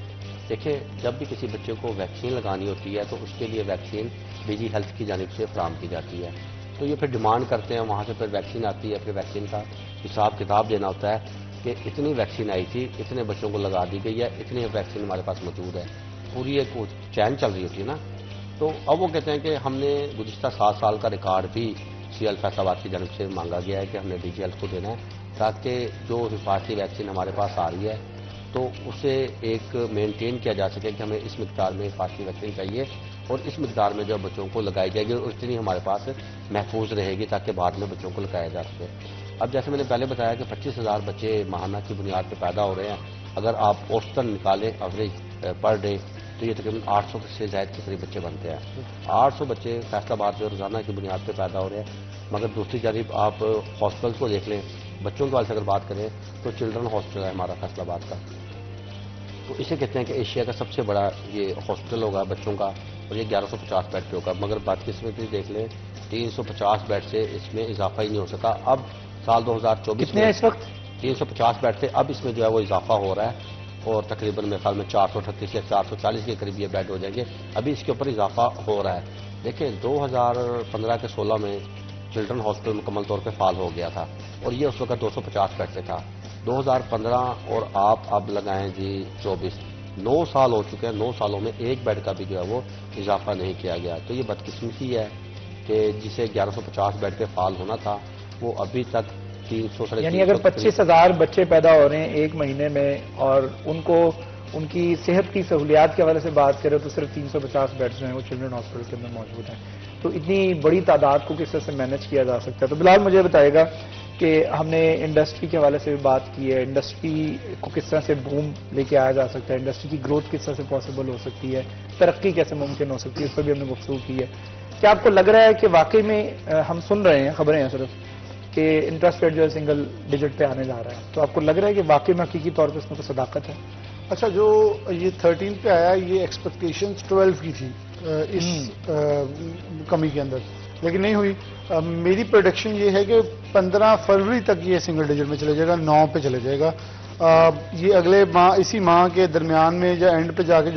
دیکھیں جب بھی کسی بچے کو ویکسین لگانی ہوتی ہے تو اس کے لیے ویکسین ڈی جی ہیلتھ کی جانب سے فراہم کی جاتی ہے، تو یہ پھر ڈیمانڈ کرتے ہیں، وہاں سے پھر ویکسین آتی ہے، پھر ویکسین کا حساب کتاب دینا ہوتا ہے کہ اتنی ویکسین آئی تھی، اتنے بچوں کو لگا دی گئی ہے، اتنی ویکسین ہمارے پاس موجود ہے، پوری ایک چین چل رہی ہوتی ہے نا۔ تو اب وہ کہتے ہیں کہ ہم نے گزشتہ 7 سال کا ریکارڈ بھی سی ایل فیصل آباد کی جانب سے مانگا گیا ہے کہ ہم نے ڈی جی ہیلتھ کو دینا ہے تاکہ جو حفاظتی ویکسین ہمارے پاس آ رہی ہے تو اسے ایک مینٹین کیا جا سکے کہ ہمیں اس مقدار میں حفاظتی ویکسین چاہیے اور اس مقدار میں جو بچوں کو لگائی جائے گی اور اتنی ہمارے پاس محفوظ رہے گی تاکہ بعد میں بچوں کو لگایا جا سکے۔ اب جیسے میں نے پہلے بتایا کہ 25,000 بچے ماہانہ کی بنیاد پہ پیدا ہو رہے ہیں، اگر آپ اوسطن نکالیں ایوریج پر ڈے تو یہ تقریباً 800 سے زائد کے قریب بچے بنتے ہیں۔ 800 بچے فیصل آباد میں روزانہ کی بنیاد پہ پیدا ہو رہے ہیں، مگر دوسری جانب آپ ہاسپٹلس کو دیکھ لیں، بچوں کے حوالے سے اگر بات کریں تو چلڈرن ہاسپٹل ہے ہمارا فیصل آباد کا، تو اسے کہتے ہیں کہ ایشیا کا سب سے بڑا یہ ہاسپٹل ہوگا بچوں کا، اور یہ 1150 بیڈ پہ ہوگا، مگر بدقسمتی دیکھ لیں 350 بیڈ سے اس میں اضافہ ہی نہیں ہو سکا۔ اب سال 2024 میں اس وقت 350 بیڈ تھے، اب اس میں جو ہے وہ اضافہ ہو رہا ہے اور تقریباً میرے خیال میں 438 یا 440 کے قریب یہ بیڈ ہو جائیں گے، ابھی اس کے اوپر اضافہ ہو رہا ہے۔ دیکھیں 2015 کے 16 میں چلڈرن ہاسپٹل مکمل طور پہ فعال ہو گیا تھا اور یہ اس وقت 250 بیڈ سے تھا. 2015 اور آپ اب لگائیں جی 24، 9 سال ہو چکے ہیں. 9 سالوں میں ایک بیڈ کا بھی جو ہے وہ اضافہ نہیں کیا گیا. تو یہ بدقسمتی ہے کہ جسے 1150 بیڈ پہ فعال ہونا تھا وہ ابھی تک 300، یعنی اگر 25,000 بچے پیدا ہو رہے ہیں ایک مہینے میں اور ان کو ان کی صحت کی سہولیات کے حوالے سے بات کریں تو صرف 350 بیڈز جو ہیں وہ چلڈرن ہاسپٹل کے اندر موجود ہیں. تو اتنی بڑی تعداد کو کس طرح سے مینج کیا جا سکتا ہے؟ تو بلال مجھے بتائے گا کہ ہم نے انڈسٹری کے حوالے سے بھی بات کی ہے، انڈسٹری کو کس طرح سے بوم لے کے آیا جا سکتا ہے، انڈسٹری کی گروتھ کس طرح سے پاسبل ہو سکتی ہے، ترقی کیسے ممکن ہو سکتی ہے، اس پر بھی ہم نے گفتگو کی ہے. کیا آپ کو لگ رہا ہے کہ واقعی میں ہم سن رہے ہیں خبریں ہیں صرف کہ انٹرسٹ ریٹ جو ہے سنگل ڈیجٹ پہ آنے جا رہا ہے، تو آپ کو لگ رہا ہے کہ واقعی میں حقیقی طور پہ اس میں کوئی صداقت ہے؟ اچھا، جو یہ 13 پہ آیا یہ ایکسپیکٹیشنز 12 کی تھی اس کمی کے اندر، لیکن نہیں ہوئی. میری پروڈکشن یہ ہے کہ 15 فروری تک یہ سنگل ڈیجٹ میں چلے جائے گا، 9 پہ چلے جائے گا. یہ اگلے ماہ، اسی ماہ کے درمیان میں یا اینڈ پہ جا کے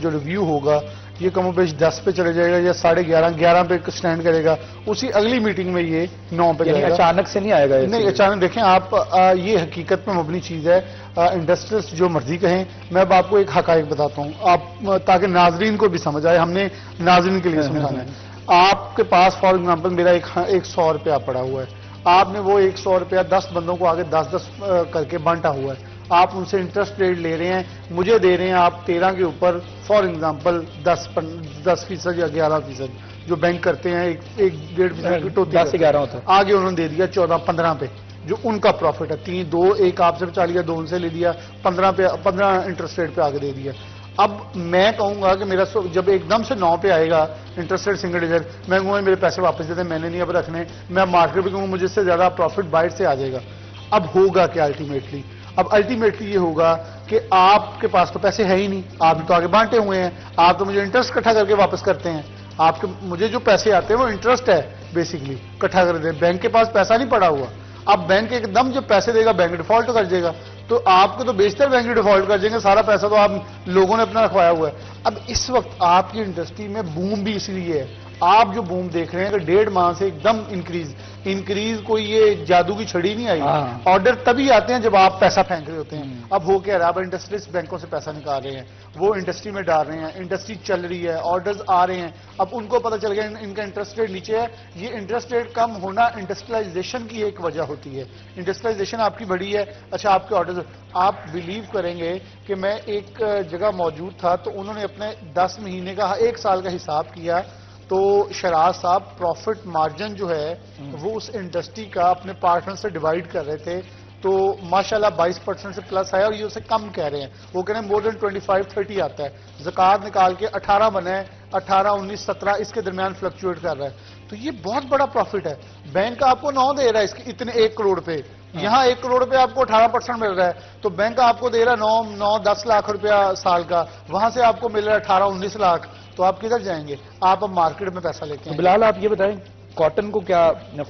جو ریویو ہوگا یہ کم و بیش 10 پہ چلے جائے گا یا 11.5 پہ سٹینڈ کرے گا. اسی اگلی میٹنگ میں یہ 9 پہ جائے گا. اچانک سے نہیں آئے گا؟ نہیں اچانک. دیکھیں آپ، یہ حقیقت پہ مبنی چیز ہے. انڈسٹریلسٹ جو مرضی کہیں، میں اب آپ کو ایک حقائق بتاتا ہوں آپ تاکہ ناظرین کو بھی سمجھ آئے، ہم نے ناظرین کے لیے سمجھانا ہے. آپ کے پاس فار ایگزامپل میرا 100 روپیہ پڑا ہوا ہے، آپ نے وہ 100 روپیہ 10 بندوں کو آگے 10 کر کے بانٹا ہوا ہے. آپ ان سے انٹرسٹ ریٹ لے رہے ہیں، مجھے دے رہے ہیں آپ 13 کے اوپر فار ایگزامپل 10% یا 11% جو بینک کرتے ہیں 1.5% ہوتا ہے. آگے انہوں نے دے دیا 14-15 پہ جو ان کا پروفٹ ہے. 3-2 ایک آپ سے بچا لیا، 2 ان سے لے لیا، 15 انٹرسٹ ریٹ پہ آگے دے دیا. اب میں کہوں گا کہ میرا جب ایک دم سے 9 پہ آئے گا انٹرسٹ ریٹ سنگل ڈیجٹ، میں کہوں گا میرے پیسے واپس دیتے ہیں، میں نے نہیں اب رکھنے. میں مارکیٹ پہ کہوں گا مجھے اس سے زیادہ پروفٹ باہر سے آ جائے گا. اب ہوگا کیا الٹیمیٹلی؟ اب الٹیمیٹلی یہ ہوگا کہ آپ کے پاس تو پیسے ہے ہی نہیں، آپ تو آگے بانٹے ہوئے ہیں، آپ تو مجھے انٹرسٹ اکٹھا کر کے واپس کرتے ہیں. آپ کے مجھے جو پیسے آتے ہیں وہ انٹرسٹ ہے بیسیکلی اکٹھا کر دیں. بینک کے پاس پیسہ نہیں پڑا ہوا. اب بینک ایک دم جب پیسے دے گا بینک ڈیفالٹ کر دے گا، تو آپ کو تو بیشتر بینک ڈیفالٹ کر دیں گے. سارا پیسہ تو آپ لوگوں نے اپنا رکھوایا ہوا ہے. اب اس وقت آپ کی انڈسٹری میں بوم بھی اس لیے ہے. آپ جو بوم دیکھ رہے ہیں کہ 1.5 ماہ سے ایک دم انکریز کوئی یہ جادو کی چھڑی نہیں آئی. آرڈر تبھی آتے ہیں جب آپ پیسہ پھینک رہے ہوتے ہیں. اب وہ کہہ رہا ہے اب انڈسٹریز بینکوں سے پیسہ نکال رہے ہیں، وہ انڈسٹری میں ڈال رہے ہیں، انڈسٹری چل رہی ہے، آرڈرز آ رہے ہیں. اب ان کو پتہ چل گیا ان کا انٹرسٹ ریٹ نیچے ہے. یہ انٹرسٹ ریٹ کم ہونا انڈسٹریلائزیشن کی ایک وجہ ہوتی ہے. انڈسٹریلائزیشن آپ کی بڑی ہے. اچھا، آپ کے آرڈرز، آپ بلیو کریں گے کہ میں ایک جگہ موجود تھا تو انہوں نے اپنے 10 مہینے کا 1 سال کا حساب کیا تو شراز صاحب پروفٹ مارجن جو ہے وہ اس انڈسٹری کا اپنے پارٹنر سے ڈیوائیڈ کر رہے تھے تو ماشاءاللہ 22% سے پلس آیا اور یہ اسے کم کہہ رہے ہیں. وہ کہہ رہے ہیں مور دین 25-30 آتا ہے. زکوٰۃ نکال کے 18 بنے، 18, 19, 17 اس کے درمیان فلکچویٹ کر رہا ہے. تو یہ بہت بڑا پروفٹ ہے. بینک آپ کو 9 دے رہا ہے اس کے اتنے 1 کروڑ پہ، یہاں 1 کروڑ پہ آپ کو 18% مل رہا ہے. تو بینک آپ کو دے رہا ہے 9-10 لاکھ روپیہ سال کا، وہاں سے آپ کو مل رہا ہے 18-19 لاکھ. تو آپ کدھر جائیں گے؟ آپ اب مارکیٹ میں پیسہ لے کے. بلال آپ یہ بتائیں کاٹن کو کیا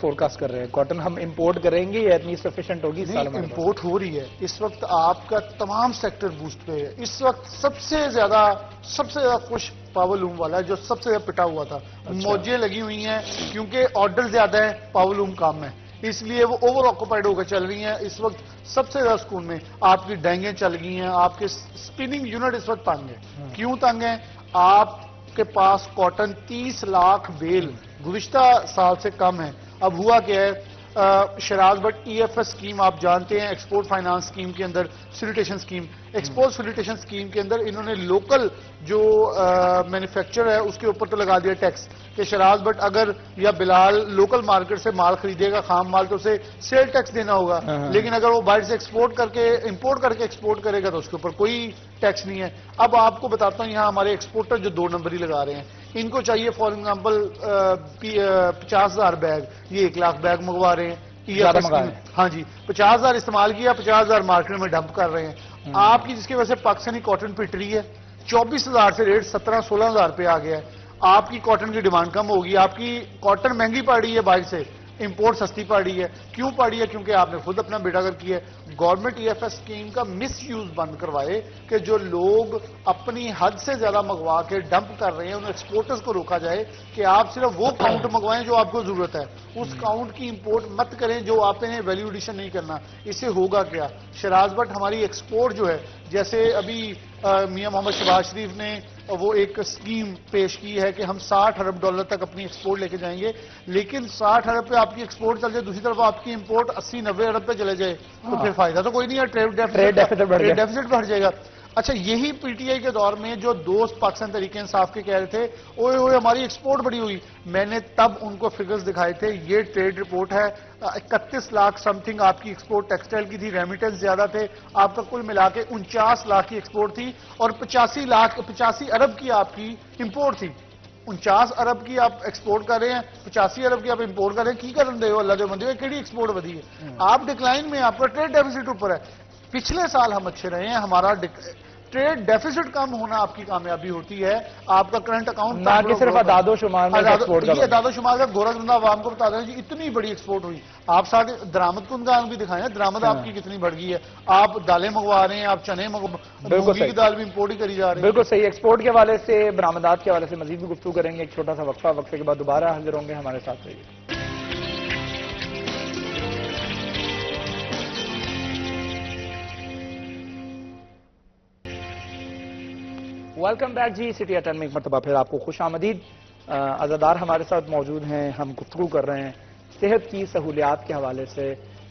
فورکاسٹ کر رہے ہیں؟ کاٹن ہم امپورٹ کریں گے یا اتنی سفیشینٹ ہوگی؟ امپورٹ ہو رہی ہے اس وقت. آپ کا تمام سیکٹر بوسٹ پہ ہے اس وقت. سب سے زیادہ خوش پاور لوم والا ہے جو سب سے زیادہ پٹا ہوا تھا. موجیں لگی ہوئی ہیں کیونکہ آرڈر زیادہ ہیں، پاور لوم کم ہے، اس لیے وہ اوور آکوپائڈ ہو کر چل رہی ہیں. اس وقت سب سے زیادہ سکون میں آپ کی ڈینگیں چل گئی ہیں. آپ کے سپننگ یونٹ اس وقت تنگ ہے. کیوں تنگ ہیں؟ آپ کے پاس کاٹن 30 لاکھ بیل گزشتہ سال سے کم ہے. اب ہوا کیا ہے؟ شراز بٹ EFS اسکیم آپ جانتے ہیں، ایکسپورٹ فائنانس اسکیم کے اندر سولیٹیشن اسکیم، ایکسپورٹ سولیٹیشن اسکیم کے اندر انہوں نے لوکل جو مینوفیکچر ہے اس کے اوپر تو لگا دیا ٹیکس کہ شراز بٹ اگر یا بلال لوکل مارکیٹ سے مال خریدے گا خام مال تو اسے سیل ٹیکس دینا ہوگا. لیکن اگر وہ باہر سے امپورٹ کر کے ایکسپورٹ کرے گا تو اس کے اوپر کوئی ٹیکس نہیں ہے. اب آپ کو بتاتا ہوں یہاں ہمارے ایکسپورٹر جو 2 نمبر ہی لگا رہے ہیں، ان کو چاہیے فار ایگزامپل 50,000 بیگ، یہ 1 لاکھ بیگ منگوا رہے ہیں. ہاں جی، 50,000 استعمال کیا، 50,000 مارکیٹ میں ڈمپ کر رہے ہیں. آپ کی جس کی وجہ سے پاکستانی کاٹن پٹ رہی ہے. 24,000 سے ریٹ 17-16,000 پہ آ گیا ہے. آپ کی کاٹن کی ڈیمانڈ کم ہوگی، آپ کی کاٹن مہنگی پڑ رہی ہے باہر سے. امپورٹ سستی پڑ رہی ہے. کیوں پڑ رہی ہے؟ کیونکہ آپ نے خود اپنا بیٹا کر کیا ہے. گورنمنٹ EFS اسکیم کا مس یوز بند کروائے کہ جو لوگ اپنی حد سے زیادہ منگوا کے ڈمپ کر رہے ہیں ان ایکسپورٹرز کو روکا جائے کہ آپ صرف وہ کاؤنٹ منگوائیں جو آپ کو ضرورت ہے, اس کاؤنٹ کی امپورٹ مت کریں جو آپ نے ویلیو ایڈیشن نہیں کرنا. اس سے ہوگا کیا؟ شراز بٹ ہماری ایکسپورٹ جو ہے, جیسے ابھی میاں محمد شہباز شریف نے وہ ایک اسکیم پیش کی ہے کہ ہم $60 ارب تک اپنی ایکسپورٹ لے کے جائیں گے, لیکن 60 ارب پہ آپ کی ایکسپورٹ چل جائے, دوسری طرف آپ کی امپورٹ 80-90 ارب پہ چلے جائے تو پھر فائدہ تو کوئی نہیں ہے, ٹریڈ ڈیفیسٹ بڑھ جائے گا. اچھا, یہی PTI کے دور میں جو دوست پاکستان تحریک انصاف کے کہہ رہے تھے اوئے اوئے ہماری ایکسپورٹ بڑی ہوئی, میں نے تب ان کو فگرز دکھائے تھے. یہ ٹریڈ رپورٹ ہے, 31 لاکھ سم تھنگ آپ کی ایکسپورٹ ٹیکسٹائل کی تھی, ریمیٹنس زیادہ تھے, آپ کا کل ملا کے 49 لاکھ کی ایکسپورٹ تھی اور 85 ارب کی آپ کی امپورٹ تھی. 49 ارب کی آپ ایکسپورٹ کر رہے ہیں, 85 ارب کی آپ امپورٹ کر رہے ہیں, کی کرن دے ہو اللہ دے بندے, کیڑی ایکسپورٹ ودی ہے؟ آپ ڈکلائن میں, آپ کا ٹریڈ ڈیفیسٹ اوپر ہے. پچھلے سال ہم اچھے رہے ہیں, ہمارا ٹریڈ ڈیفیسٹ کم ہونا آپ کی کامیابی ہوتی ہے. آپ کا کرنٹ اکاؤنٹ نہ کہ صرف اعداد و شمار میں ایکسپورٹ کا, یہ اعداد و شمار کا گورا گرندہ عوام کو بتا دیں جی اتنی بڑی ایکسپورٹ ہوئی. آپ ساتھ درآمد کنندگان بھی دکھائیں, درآمد آپ کی کتنی بڑھ گئی ہے. آپ دالیں منگوا رہے ہیں, آپ چنے مونگی کی دال بھی امپورٹ ہی کری جا رہی ہے. بالکل صحیح. ایکسپورٹ کے حوالے سے, برآمدات کے حوالے سے مزید بھی گفتگو کریں گے. ایک چھوٹا سا وقفہ, وقفے کے بعد دوبارہ حاضر ہوں گے, ہمارے ساتھ رہیے. ویلکم بیک جی, سٹی اٹن میں ایک مرتبہ پھر آپ کو خوش آمدید. عزادار ہمارے ساتھ موجود ہیں, ہم گفتگو کر رہے ہیں صحت کی سہولیات کے حوالے سے,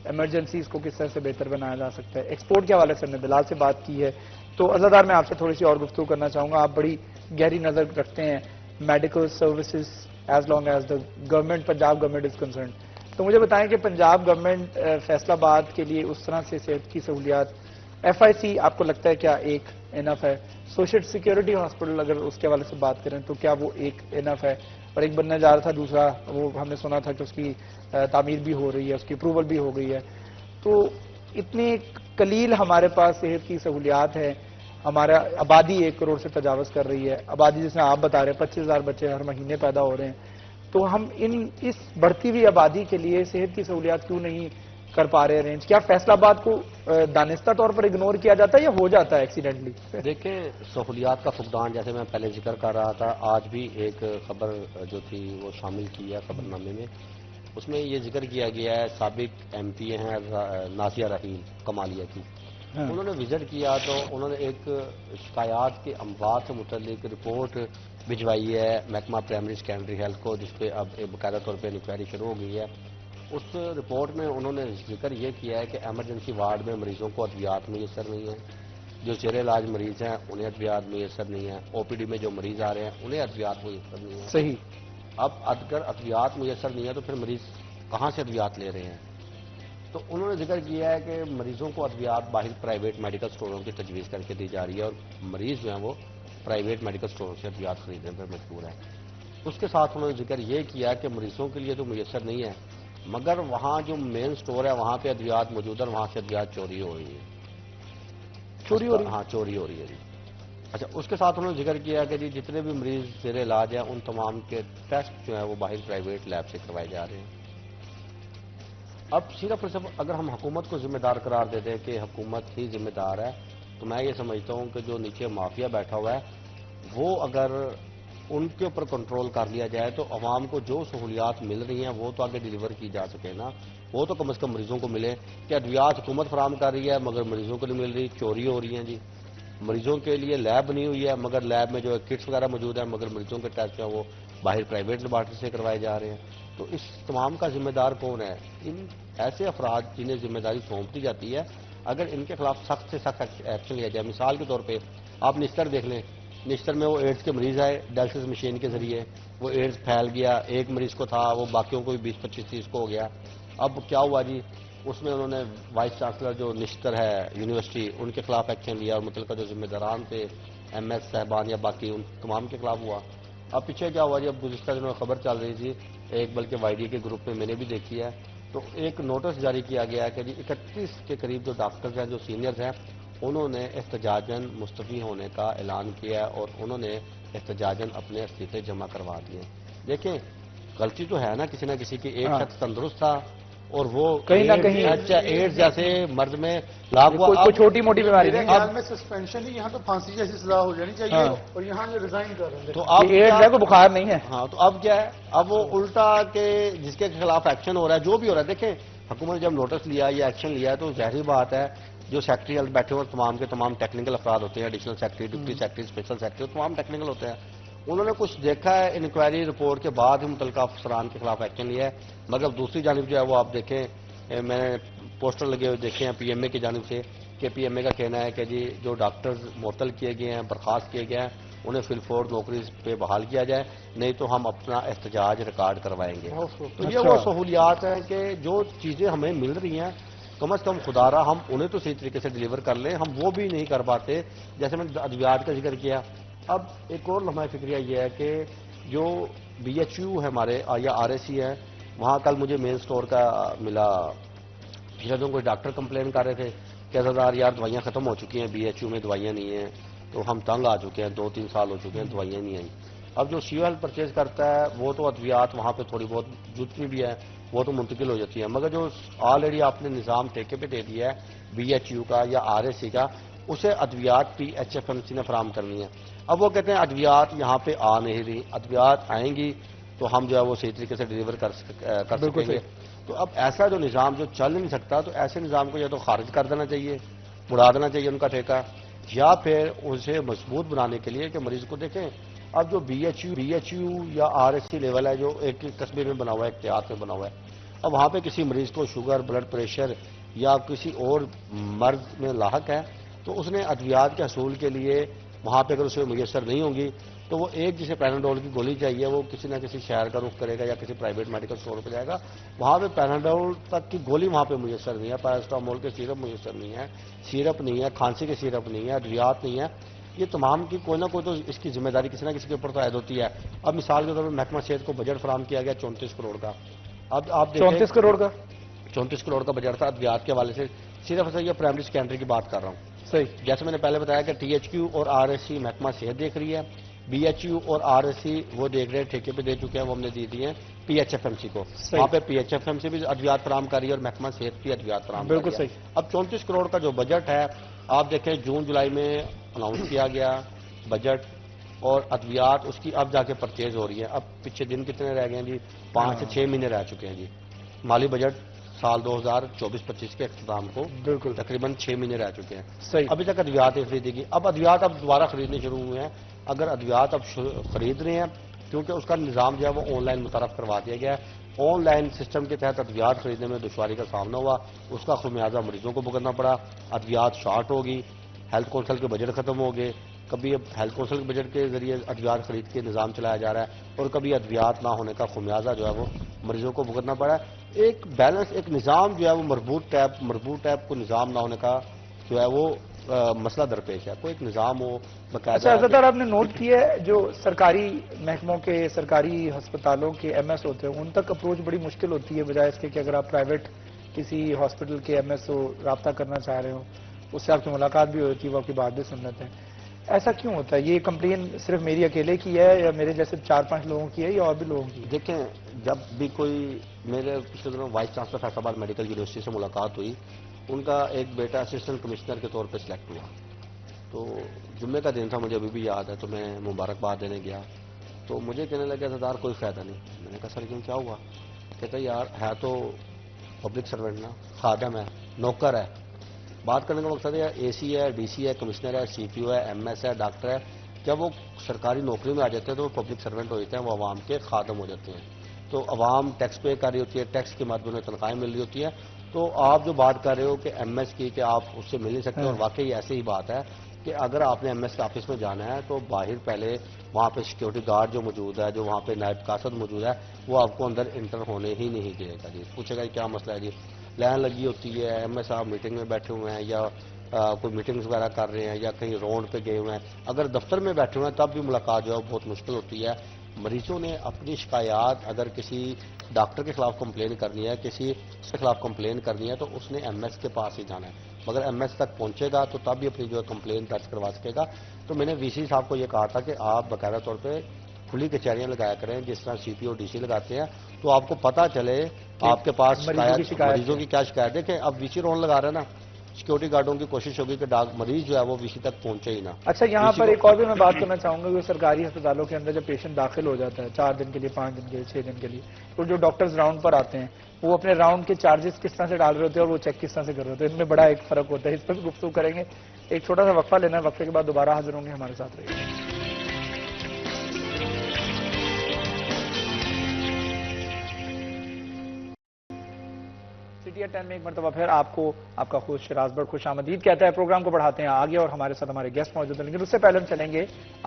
ایمرجنسیز کو کس طرح سے بہتر بنایا جا سکتا ہے. ایکسپورٹ کے حوالے سے ہم نے بلال سے بات کی ہے, تو عزادار میں آپ سے تھوڑی سی اور گفتگو کرنا چاہوں گا. آپ بڑی گہری نظر رکھتے ہیں medical services as long as the government, Punjab government is concerned. تو مجھے بتائیں کہ پنجاب گورنمنٹ فیصل آباد کے لیے اس طرح سے صحت کی سہولیات, FIC آپ کو لگتا ہے کیا ایک انف ہے؟ سوشل سیکیورٹی ہاسپٹل اگر اس کے حوالے سے بات کریں تو کیا وہ ایک انف ہے؟ اور ایک بننے جا رہا تھا دوسرا, وہ ہم نے سنا تھا کہ اس کی تعمیر بھی ہو رہی ہے, اس کی اپروول بھی ہو گئی ہے. تو اتنی قلیل ہمارے پاس صحت کی سہولیات ہے, ہمارا آبادی 1 کروڑ سے تجاوز کر رہی ہے, آبادی جس میں آپ بتا رہے ہیں 25,000 بچے ہر مہینے پیدا ہو رہے ہیں. تو ہم اس بڑھتی ہوئی آبادی کے لیے صحت کی سہولیات کیوں نہیں کر پا رہے ارینج؟ کیا فیصل آباد کو دانستہ طور پر اگنور کیا جاتا ہے یا ہو جاتا ہے ایکسیڈنٹلی؟ دیکھیں, سہولیات کا فقدان جیسے میں پہلے ذکر کر رہا تھا, آج بھی ایک خبر جو تھی وہ شامل کی ہے خبر نامے میں. اس میں یہ ذکر کیا گیا ہے, سابق MP ہیں نازیہ رحیل کمالیہ کی, انہوں نے وزٹ کیا تو انہوں نے ایک شکایات کے اموات سے متعلق رپورٹ بھجوائی ہے محکمہ پرائمری سیکنڈری ہیلتھ کو, جس پہ اب باقاعدہ طور پہ انکوائری شروع ہو گئی ہے. اس رپورٹ میں انہوں نے ذکر یہ کیا ہے کہ ایمرجنسی وارڈ میں مریضوں کو ادویات میسر نہیں ہیں, جو زیر علاج مریض ہیں انہیں ادویات میسر نہیں ہیں, OPD میں جو مریض آ رہے ہیں انہیں ادویات میسر نہیں ہیں. صحیح. اب اگر ادویات میسر نہیں ہے تو پھر مریض کہاں سے ادویات لے رہے ہیں؟ تو انہوں نے ذکر کیا ہے کہ مریضوں کو ادویات باہر پرائیویٹ میڈیکل سٹوروں کی تجویز کر کے دی جا رہی ہے, اور مریض جو ہیں وہ پرائیویٹ میڈیکل سٹوروں سے ادویات خریدنے پر مجبور ہے. اس کے ساتھ انہوں نے ذکر یہ کیا کہ مریضوں کے لیے تو میسر نہیں ہے, مگر وہاں جو مین سٹور ہے وہاں پہ ادویات موجود ہے, وہاں سے ادویات چوری ہو رہی ہے. چوری ہو رہی ہے؟ ہاں, چوری ہو رہی ہے جی. اچھا, اس کے ساتھ انہوں نے ذکر کیا کہ جی جتنے بھی مریض زیر علاج ہیں ان تمام کے ٹیسٹ جو ہیں وہ باہر پرائیویٹ لیب سے کروائے جا رہے ہیں. اب صرف اگر ہم حکومت کو ذمہ دار قرار دیتے ہیں کہ حکومت ہی ذمہ دار ہے, تو میں یہ سمجھتا ہوں کہ جو نیچے مافیا بیٹھا ہوا ہے وہ اگر ان کے اوپر کنٹرول کر لیا جائے تو عوام کو جو سہولیات مل رہی ہیں وہ تو آگے ڈیلیور کی جا سکے نا. وہ تو کم از کم مریضوں کو ملے کہ ادویات حکومت فراہم کر رہی ہے مگر مریضوں کو نہیں مل رہی, چوری ہو رہی ہیں جی. مریضوں کے لیے لیب بنی ہوئی ہے مگر لیب میں جو کٹس وغیرہ موجود ہیں مگر مریضوں کے ٹیسٹ جو ہیں وہ باہر پرائیویٹ لیبارٹری سے کروائے جا رہے ہیں. تو اس تمام کا ذمہ دار کون ہے؟ ان ایسے افراد جنہیں ذمہ داری سونپ دی جاتی ہے, اگر ان کے خلاف سخت سے سخت ایکشن لیا جائے. مثال کے طور پہ آپ نشتر دیکھ لیں, نشتر میں وہ ایڈز کے مریض آئے ڈائلسس مشین کے ذریعے, وہ ایڈز پھیل گیا, ایک مریض کو تھا وہ باقیوں کو بھی 20-25-30 کو ہو گیا. اب کیا ہوا جی, اس میں انہوں نے وائس چانسلر جو نشتر ہے یونیورسٹی ان کے خلاف ایکشن لیا, اور متعلقہ جو ذمہ داران تھے MS صاحبان یا باقی ان تمام کے خلاف ہوا. اب پیچھے کیا ہوا جی, اب گزشتہ دنوں خبر چل رہی تھی ایک, بلکہ YD کے گروپ میں نے بھی دیکھی ہے, تو ایک نوٹس جاری کیا گیا ہے کہ جی 31 کے قریب جو ڈاکٹرز ہیں جو سینئرز ہیں انہوں نے احتجاجاً مستعفی ہونے کا اعلان کیا ہے, اور انہوں نے احتجاجاً اپنے استعفے جمع کروا دیے. دیکھیں غلطی تو ہے نا کسی نہ کسی کی. ایک شخص تندرست تھا اور وہ کہیں نہ کہیں ایڈز جیسے مرض میں لاگ ہوا. کوئی چھوٹی موٹی بیماری میرے نہیں. خیال میں سسپینشن ہی یہاں تو پھانسی جیسی سزا ہو جانی چاہیے اور یہاں یہ ریزائن کر رہے ہیں. تو اب ایڈز ہے کوئی بخار نہیں ہے. ہاں تو اب کیا ہے, اب وہ الٹا کہ جس کے خلاف ایکشن ہو رہا ہے جو بھی ہو رہا ہے. دیکھیں حکومت نے جب نوٹس لیا یا ایکشن لیا تو ظاہری بات ہے جو سیکٹری ہیلتھ بیٹھے ہوئے تمام کے تمام ٹیکنیکل افراد ہوتے ہیں, additional secretary, deputy secretary, special secretary, تمام ٹیکنیکل ہوتے ہیں. انہوں نے کچھ دیکھا ہے انکوائری رپورٹ کے بعد ہی متعلقہ افسران کے خلاف ایکشن لیا ہے. مگر دوسری جانب جو ہے وہ آپ دیکھیں, میں نے پوسٹر لگے ہوئے دیکھے ہیں پی ایم اے کی جانب سے کہ پی ایم اے کا کہنا ہے کہ جی جو ڈاکٹرز معطل کیے گئے ہیں, برخاست کیے گئے ہیں, انہیں فی الفور نوکری پہ بحال کیا جائے, نہیں تو ہم اپنا احتجاج ریکارڈ کروائیں گے. تو یہ وہ سہولیات ہیں کہ جو چیزیں ہمیں مل رہی ہیں کم از کم خدا را ہم انہیں تو صحیح طریقے سے ڈلیور کر لیں. ہم وہ بھی نہیں کر پاتے. جیسے میں نے ادویات کا ذکر کیا. اب ایک اور لمحہ فکریہ یہ ہے کہ جو بی ایچ یو ہے ہمارے یا آر ایس سی ہے, وہاں کل مجھے مین سٹور کا ملا. پچھلے دن کوئی ڈاکٹر کمپلین کر رہے تھے کہ سردار یار دوائیاں ختم ہو چکی ہیں, بی ایچ یو میں دوائیاں نہیں ہیں, تو ہم تنگ آ چکے ہیں, 2-3 سال ہو چکے ہیں دوائیاں نہیں آئیں. اب جو سی او ہیلتھ پرچیز کرتا ہے وہ تو ادویات وہاں پہ تھوڑی بہت جتنی بھی ہے وہ تو منتقل ہو جاتی ہے. مگر جو آلریڈی آپ نے نظام ٹھیکے پہ دے دیا ہے بی ایچ یو کا یا آر ایس سی کا, اسے ادویات P H F M C نے فراہم کرنی ہے. اب وہ کہتے ہیں ادویات یہاں پہ آ نہیں رہی, ادویات آئیں گی تو ہم جو ہے وہ صحیح طریقے سے ڈلیور کر سکیں گے. تو اب ایسا جو نظام جو چل نہیں سکتا تو ایسے نظام کو یا تو خارج کر دینا چاہیے, اڑا دینا چاہیے ان کا ٹھیکہ, یا پھر اسے مضبوط بنانے کے لیے کہ مریض کو دیکھیں. اب جو بی ایچ یو یا آر ایس سی لیول ہے جو ایک تصویر میں بنا ہوا ہے, ایک دیہات میں بنا ہوا ہے, اب وہاں پہ کسی مریض کو شوگر, بلڈ پریشر یا کسی اور مرض میں لاحق ہے تو اس نے ادویات کے حصول کے لیے وہاں پہ اگر اسے میسر نہیں ہوں گی تو وہ ایک جسے پیناڈول کی گولی چاہیے وہ کسی نہ کسی شہر کا رخ کرے گا یا کسی پرائیویٹ میڈیکل اسٹور پہ جائے گا. وہاں پہ پیناڈول تک کی گولی وہاں پہ میسر نہیں ہے, پیراسٹامول کے سیرپ میسر نہیں ہے, سیرپ نہیں ہے, کھانسی کے سیرپ نہیں ہے, ادویات نہیں ہے. یہ تمام کی کوئی نہ کوئی تو اس کی ذمہ داری کسی نہ کسی کے اوپر تو عائد ہوتی ہے. اب مثال کے طور پر محکمہ صحت کو بجٹ فراہم کیا گیا 34 کروڑ کا. اب آپ 34 کروڑ کا 34 کروڑ کا بجٹ تھا ادویات کے حوالے سے. صرف یہ پرائمری سیکنڈری کی بات کر رہا ہوں. صحیح. جیسے میں نے پہلے بتایا کہ ٹی ایچ کیو اور آر ایس سی محکمہ صحت دیکھ رہی ہے, بی ایچ یو اور آر ایس سی وہ دیکھ رہے ہیں, ٹھیکے پہ دے چکے ہیں, وہ ہم نے دی دی ہیں P H F M C کو. وہاں پہ P H F M C بھی ادویات فراہم کر رہی ہے اور محکمہ صحت بھی ادویات فراہم کر رہی ہے. بالکل صحیح. اب 34 کروڑ کا جو بجٹ ہے آپ دیکھیں جون جولائی میں اناؤنس کیا گیا بجٹ, اور ادویات اس کی اب جا کے پرچیز ہو رہی ہے. اب پیچھے دن کتنے رہ گئے ہیں جی, 5 سے 6 مہینے رہ چکے ہیں جی. مالی بجٹ سال 2024-25 کے اختتام کو بالکل تقریباً 6 مہینے رہ چکے ہیں. صحیح. ابھی تک ادویات ہی خریدی گئی. اب ادویات اب دوبارہ خریدنے شروع ہوئے ہیں. اگر ادویات اب خرید رہے ہیں کیونکہ اس کا نظام جو ہے وہ آن لائن متعارف کروا دیا گیا ہے, آن لائن سسٹم کے تحت ادویات خریدنے میں دشواری کا سامنا ہوا, اس کا خمیازہ مریضوں کو بھگتنا پڑا. ادویات شارٹ ہوگی, ہیلتھ کونسل کے بجٹ ختم ہو گئے, کبھی اب ہیلتھ کونسل کے بجٹ کے ذریعے ادویات خرید کے نظام چلایا جا رہا ہے, اور کبھی ادویات نہ ہونے کا خمیازہ جو ہے وہ مریضوں کو بھگتنا پڑا ہے. ایک بیلنس, ایک نظام جو ہے وہ مربوط ٹیپ کو نظام نہ ہونے کا جو ہے وہ مسئلہ درپیش ہے. کوئی ایک نظام ہو اچھا عزت آپ نے نوٹ کیا ہے جو سرکاری محکموں کے, سرکاری ہسپتالوں کے ایم ایس ہوتے ہیں ان تک اپروچ بڑی مشکل ہوتی ہے, بجائے اس کے کہ اگر آپ پرائیویٹ کسی ہاسپٹل کے ایم ایس سے رابطہ کرنا چاہ رہے ہو اس سے آپ کی ملاقات بھی ہوتی ہے, وہ آپ کی بات بھی سن لیتے ہیں. ایسا کیوں ہوتا ہے؟ یہ کمپلین صرف میری اکیلے کی ہے یا میرے جیسے 4-5 لوگوں کی ہے یا اور بھی لوگوں کی؟ دیکھیں جب بھی کوئی میرے پچھلے دنوں وائس چانسلر فیصل آباد میڈیکل یونیورسٹی سے ملاقات ہوئی, ان کا ایک بیٹا اسسٹنٹ کمشنر کے طور پہ سلیکٹ ہوا. تو جمعے کا دن تھا, مجھے ابھی بھی یاد ہے, تو میں مبارکباد دینے گیا تو مجھے کہنے لگا سردار کوئی فائدہ نہیں. میں نے کہا سر کیوں, کیا ہوا؟ کہتا یار ہے تو پبلک سروینٹ نا, خادم ہے, نوکر ہے. بات کرنے کا مقصد ہے اے سی ہے, ڈی سی ہے, کمشنر ہے, سی پی او ہے, ایم ایس ہے, ڈاکٹر ہے. جب وہ سرکاری نوکری میں آ جاتے ہیں تو وہ پبلک سروینٹ ہو جاتے ہیں, وہ عوام کے خادم ہو جاتے ہیں. تو عوام ٹیکس پے کر رہی ہوتی ہے, ٹیکس کے مد میں تنخواہیں مل رہی ہوتی ہے. تو آپ جو بات کر رہے ہو کہ ایم ایس کی کہ آپ اس سے مل نہیں سکتے, اور واقعی ایسے ہی بات ہے کہ اگر آپ نے ایم ایس کے آفس میں جانا ہے تو باہر پہلے وہاں پہ سیکیورٹی گارڈ جو موجود ہے, جو وہاں پہ نائب قاصد موجود ہے, وہ آپ کو اندر انٹر ہونے ہی نہیں دے گا جی. پوچھے گا کیا مسئلہ ہے جی, لائن لگی ہوتی ہے, ایم ایس صاحب میٹنگ میں بیٹھے ہوئے ہیں یا کوئی میٹنگز وغیرہ کر رہے ہیں یا کہیں رونڈ پہ گئے ہوئے ہیں. اگر دفتر میں بیٹھے ہوئے ہیں تب بھی ملاقات جو ہے بہت مشکل ہوتی ہے. مریضوں نے اپنی شکایات اگر کسی ڈاکٹر کے خلاف کمپلین کرنی ہے, کسی کے خلاف کمپلین کرنی ہے تو اس نے ایم ایس کے پاس ہی جانا ہے. مگر ایم ایس تک پہنچے گا تو تب بھی اپنی جو ہے کمپلین درج کروا سکے گا. تو میں نے وی سی صاحب کو یہ کہا تھا کہ آپ باقاعدہ طور پہ کھلی کچہریاں لگایا کریں جس طرح سی پی او ڈی سی لگاتے ہیں, تو آپ کو پتا چلے آپ کے پاس مریضوں کی کیا شکایت ہے. کہ اب وی سی رون لگا رہے ہیں نا, سیکورٹی گارڈوں کی کوشش ہوگی کہ مریض جو ہے وہ وی سی تک پہنچے ہی نہ. اچھا, یہاں پر ایک اور بھی میں بات کرنا چاہوں گا کہ سرکاری ہسپتالوں کے اندر جب پیشنٹ داخل ہو جاتا ہے 4 دن کے لیے, 5 دن کے لیے, 6 دن کے لیے, تو جو ڈاکٹرز راؤنڈ پر آتے ہیں وہ اپنے راؤنڈ کے چارجز کس طرح سے ڈال رہے ہوتے ہیں اور وہ چیک کس طرح سے کر رہے ہوتے ہیں, ان میں بڑا ایک فرق ہوتا ہے. اس پر بھی گفتگو کریں گے. ایک چھوٹا سا وقفہ لینا ہے, وقفے کے بعد دوبارہ حاضر ہوں گے. ہمارے ساتھ رہیے. سٹی ایٹ 10 میں ایک مرتبہ پھر آپ کو آپ کا خوش شراز بڑھ خوش آمدید کہتا ہے. پروگرام کو بڑھاتے ہیں آگے اور ہمارے ساتھ ہمارے گیسٹ موجود ہیں, لیکن اس سے پہلے ہم چلیں گے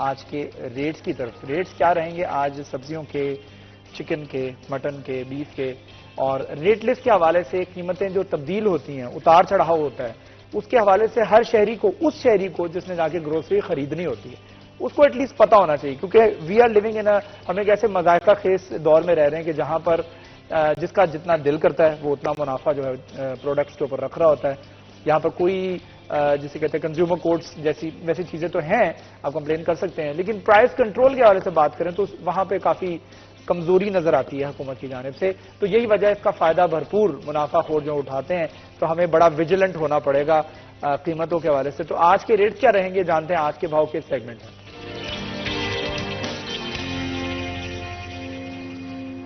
آج کے ریٹس کی طرف. ریٹس کیا رہیں گے آج سبزیوں کے, چکن کے, مٹن کے, بیف کے, اور ریٹ لسٹ کے حوالے سے قیمتیں جو تبدیل ہوتی ہیں, اتار چڑھاؤ ہوتا ہے, اس کے حوالے سے ہر شہری کو, اس شہری کو جس نے جا کے گروسری خریدنی ہوتی ہے, اس کو ایٹ لیسٹ پتا ہونا چاہیے. کیونکہ وی آر لیونگ ان ہم ایک ایسے مذائقہ خیز دور میں رہ رہے ہیں کہ جہاں پر جس کا جتنا دل کرتا ہے وہ اتنا منافع جو ہے پروڈکٹس کے اوپر رکھ رہا ہوتا ہے. یہاں پر کوئی جسے کہتے ہیں کنزیومر کوڈز ویسی چیزیں تو ہیں, آپ کمپلین کر سکتے ہیں, لیکن پرائز کنٹرول کے حوالے سے بات کریں تو وہاں پہ کافی کمزوری نظر آتی ہے حکومت کی جانب سے. تو یہی وجہ ہے اس کا فائدہ بھرپور منافع خور جو اٹھاتے ہیں, تو ہمیں بڑا ویجیلنٹ ہونا پڑے گا قیمتوں کے حوالے سے. تو آج کے ریٹ کیا رہیں گے جانتے ہیں آج کے بھاؤ کے سیگمنٹ میں.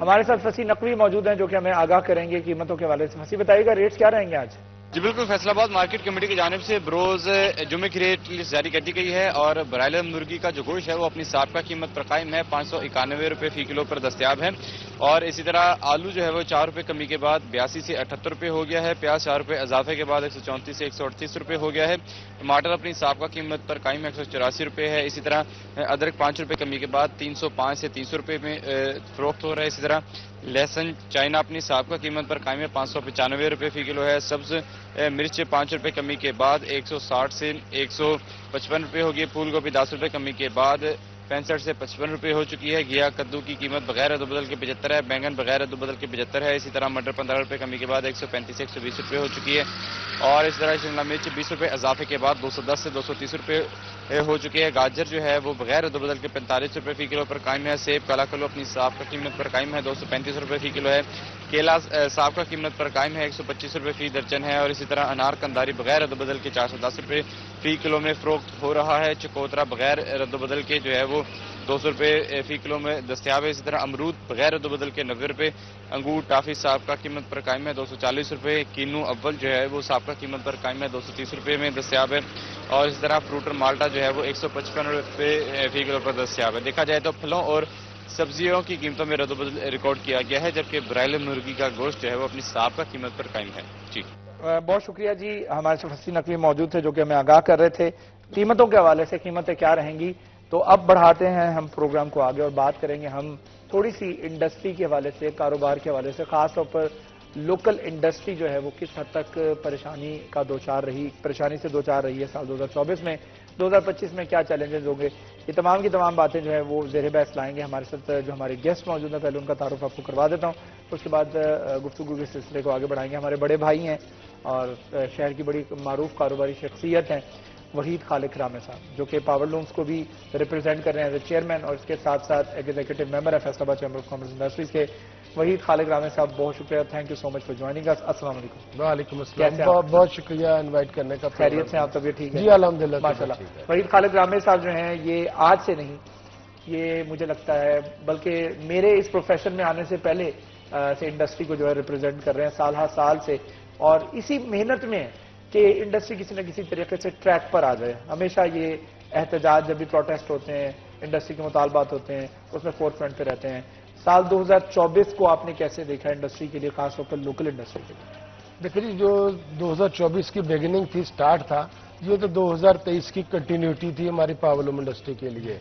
ہمارے ساتھ فصیح نقوی موجود ہیں جو کہ ہمیں آگاہ کریں گے قیمتوں کے حوالے سے. فصیح بتائیے گا ریٹس کیا رہیں گے آج؟ جی بالکل, فیصل آباد مارکیٹ کمیٹی کی جانب سے بروز جمعے کی ریٹ لسٹ جاری کر دی گئی ہے, اور برائلر مرغی کا جو گوشت ہے وہ اپنی سابقہ قیمت پر قائم ہے, 591 روپے فی کلو پر دستیاب ہے. اور اسی طرح آلو جو ہے وہ 4 روپے کمی کے بعد 82 سے 78 روپے ہو گیا ہے. پیاز 4 روپے اضافے کے بعد 134 سے 138 روپے ہو گیا ہے. ٹماٹر اپنی سابقہ قیمت پر قائم 184 روپے ہے. اسی طرح ادرک 5 روپے کمی کے بعد 305 سے 300 روپے میں فروخت ہو رہا ہے. اسی طرح لہسن چائنا اپنی سابقہ قیمت پر قائم ہے, 595 روپے فی کلو ہے. سبز مرچ 5 روپے کمی کے بعد 160 سے 155 روپے ہوگی. پھول گوبھی 10 روپے کمی کے بعد 65 سے 55 روپے ہو چکی ہے. گیا کدو کی قیمت بغیر ادو بدل کے 75 ہے. بینگن بغیر ادو بدل کے 75 ہے. اسی طرح مٹر 15 روپے کمی کے بعد 135 سے 120 روپے ہو چکی ہے. اور اس طرح شملہ مرچ 20 روپے اضافے کے بعد 210 سے 230 روپے ہو چکی ہے. گاجر جو ہے وہ بغیر ادو بدل کے 45 روپے فی کلو پر قائم ہے. سیب کالا کلو اپنی سابقہ قیمت پر قائم ہے, 235 روپے فی کلو ہے. کیلا سابقہ قیمت پر قائم ہے, 125 روپے فی درجن ہے. اور اسی طرح انار کنداری بغیر ادو بدل کے 410 روپے فی کلو میں فروخت ہو رہا ہے. چکوترا بغیر ردو بدل کے جو ہے وہ 200 روپے فی کلو میں دستیاب ہے. اسی طرح امرود بغیر ردو بدل کے 90 روپے. انگور ٹافی سابقہ قیمت پر قائم ہے 240 روپے. کینو اول جو ہے وہ سابقہ قیمت پر قائم ہے 230 روپے میں دستیاب ہے. اور اسی طرح فروٹر مالٹا جو ہے وہ 155 روپے فی کلو پر دستیاب ہے. دیکھا جائے تو پھلوں اور سبزیوں کی قیمتوں میں رد و بدل ریکارڈ کیا گیا ہے, جبکہ برائلر مرغی کا گوشت جو ہے وہ اپنی سابقہ قیمت پر قائم ہے. جی بہت شکریہ جی. ہمارے سے فصیح نقوی موجود تھے جو کہ ہمیں آگاہ کر رہے تھے قیمتوں کے حوالے سے, قیمتیں کیا رہیں گی. تو اب بڑھاتے ہیں ہم پروگرام کو آگے اور بات کریں گے ہم تھوڑی سی انڈسٹری کے حوالے سے, کاروبار کے حوالے سے, خاص طور پر لوکل انڈسٹری جو ہے وہ کس حد تک پریشانی سے دوچار رہی ہے سال 2024 میں. 2025 میں کیا چیلنجز ہوں گے, یہ تمام کی تمام باتیں جو ہے وہ زیر بحث لائیں گے. ہمارے ساتھ جو ہمارے گیسٹ موجود ہیں پہلے ان کا تعارف آپ کو کروا دیتا ہوں, اس کے بعد گفتگو کے سلسلے کو آگے بڑھائیں گے. ہمارے بڑے بھائی ہیں اور شہر کی بڑی معروف کاروباری شخصیت ہیں وحید خالق رامے صاحب, جو کہ پاور لومز کو بھی ریپرزینٹ کر رہے ہیں ایز اے چیئرمین, اور اس کے ساتھ ساتھ ایگزیکٹو ممبر ہے فیصل آباد چیمبر آف کامرس انڈسٹریز کے. وحید خالق رامے صاحب بہت شکریہ, thank you so much for joining us. السلام علیکم. وعلیکم السلام, بہت شکریہ انوائٹ کرنے کا. خیریت سے آپ؟ طبیعت ٹھیک ہے جی الحمدللہ ماشاءاللہ. وحید خالق رامے صاحب جو ہیں یہ آج سے نہیں, یہ مجھے لگتا ہے بلکہ میرے اس پروفیشن میں آنے سے پہلے سے انڈسٹری کو جو ہے ریپرزینٹ کر رہے ہیں سال ہر سال سے, اور اسی محنت میں کہ انڈسٹری کسی نہ کسی طریقے سے ٹریک پر آ جائے. ہمیشہ یہ احتجاج جب بھی پروٹیسٹ ہوتے ہیں, انڈسٹری کے مطالبات ہوتے ہیں, اس میں فورتھ فرنٹ پہ رہتے ہیں. سال 2024 کو آپ نے کیسے دیکھا انڈسٹری کے لیے, خاص طور پر لوکل انڈسٹری کے لیے؟ دیکھیں جی, جو 2024 کی بگننگ تھی, سٹارٹ تھا, یہ تو 2023 کی کنٹینیوٹی تھی ہماری پاورلوم انڈسٹری کے لیے,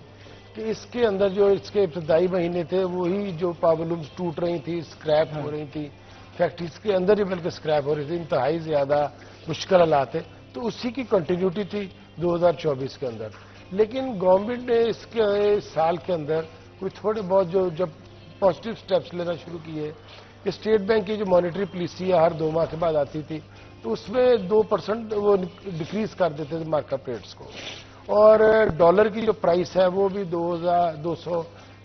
کہ اس کے اندر جو اس کے ابتدائی مہینے تھے وہی جو پاورلومز ٹوٹ رہی تھی, اسکریپ ہو رہی تھی, فیکٹریز کے اندر ہی بلکہ اسکریپ ہو رہی تھی, انتہائی زیادہ مشکل حالات تھے. تو اسی کی کنٹینیوٹی تھی 2024 کے اندر. لیکن گورنمنٹ نے اس کے سال کے اندر کوئی تھوڑے بہت جب پازیٹیو سٹیپس لینا شروع کیے, کہ اسٹیٹ بینک کی جو مانیٹری پالیسی ہے ہر 2 ماہ کے بعد آتی تھی, تو اس میں 2% وہ ڈکریز کر دیتے تھے مارک اپ ریٹس کو, اور ڈالر کی جو پرائس ہے وہ بھی 200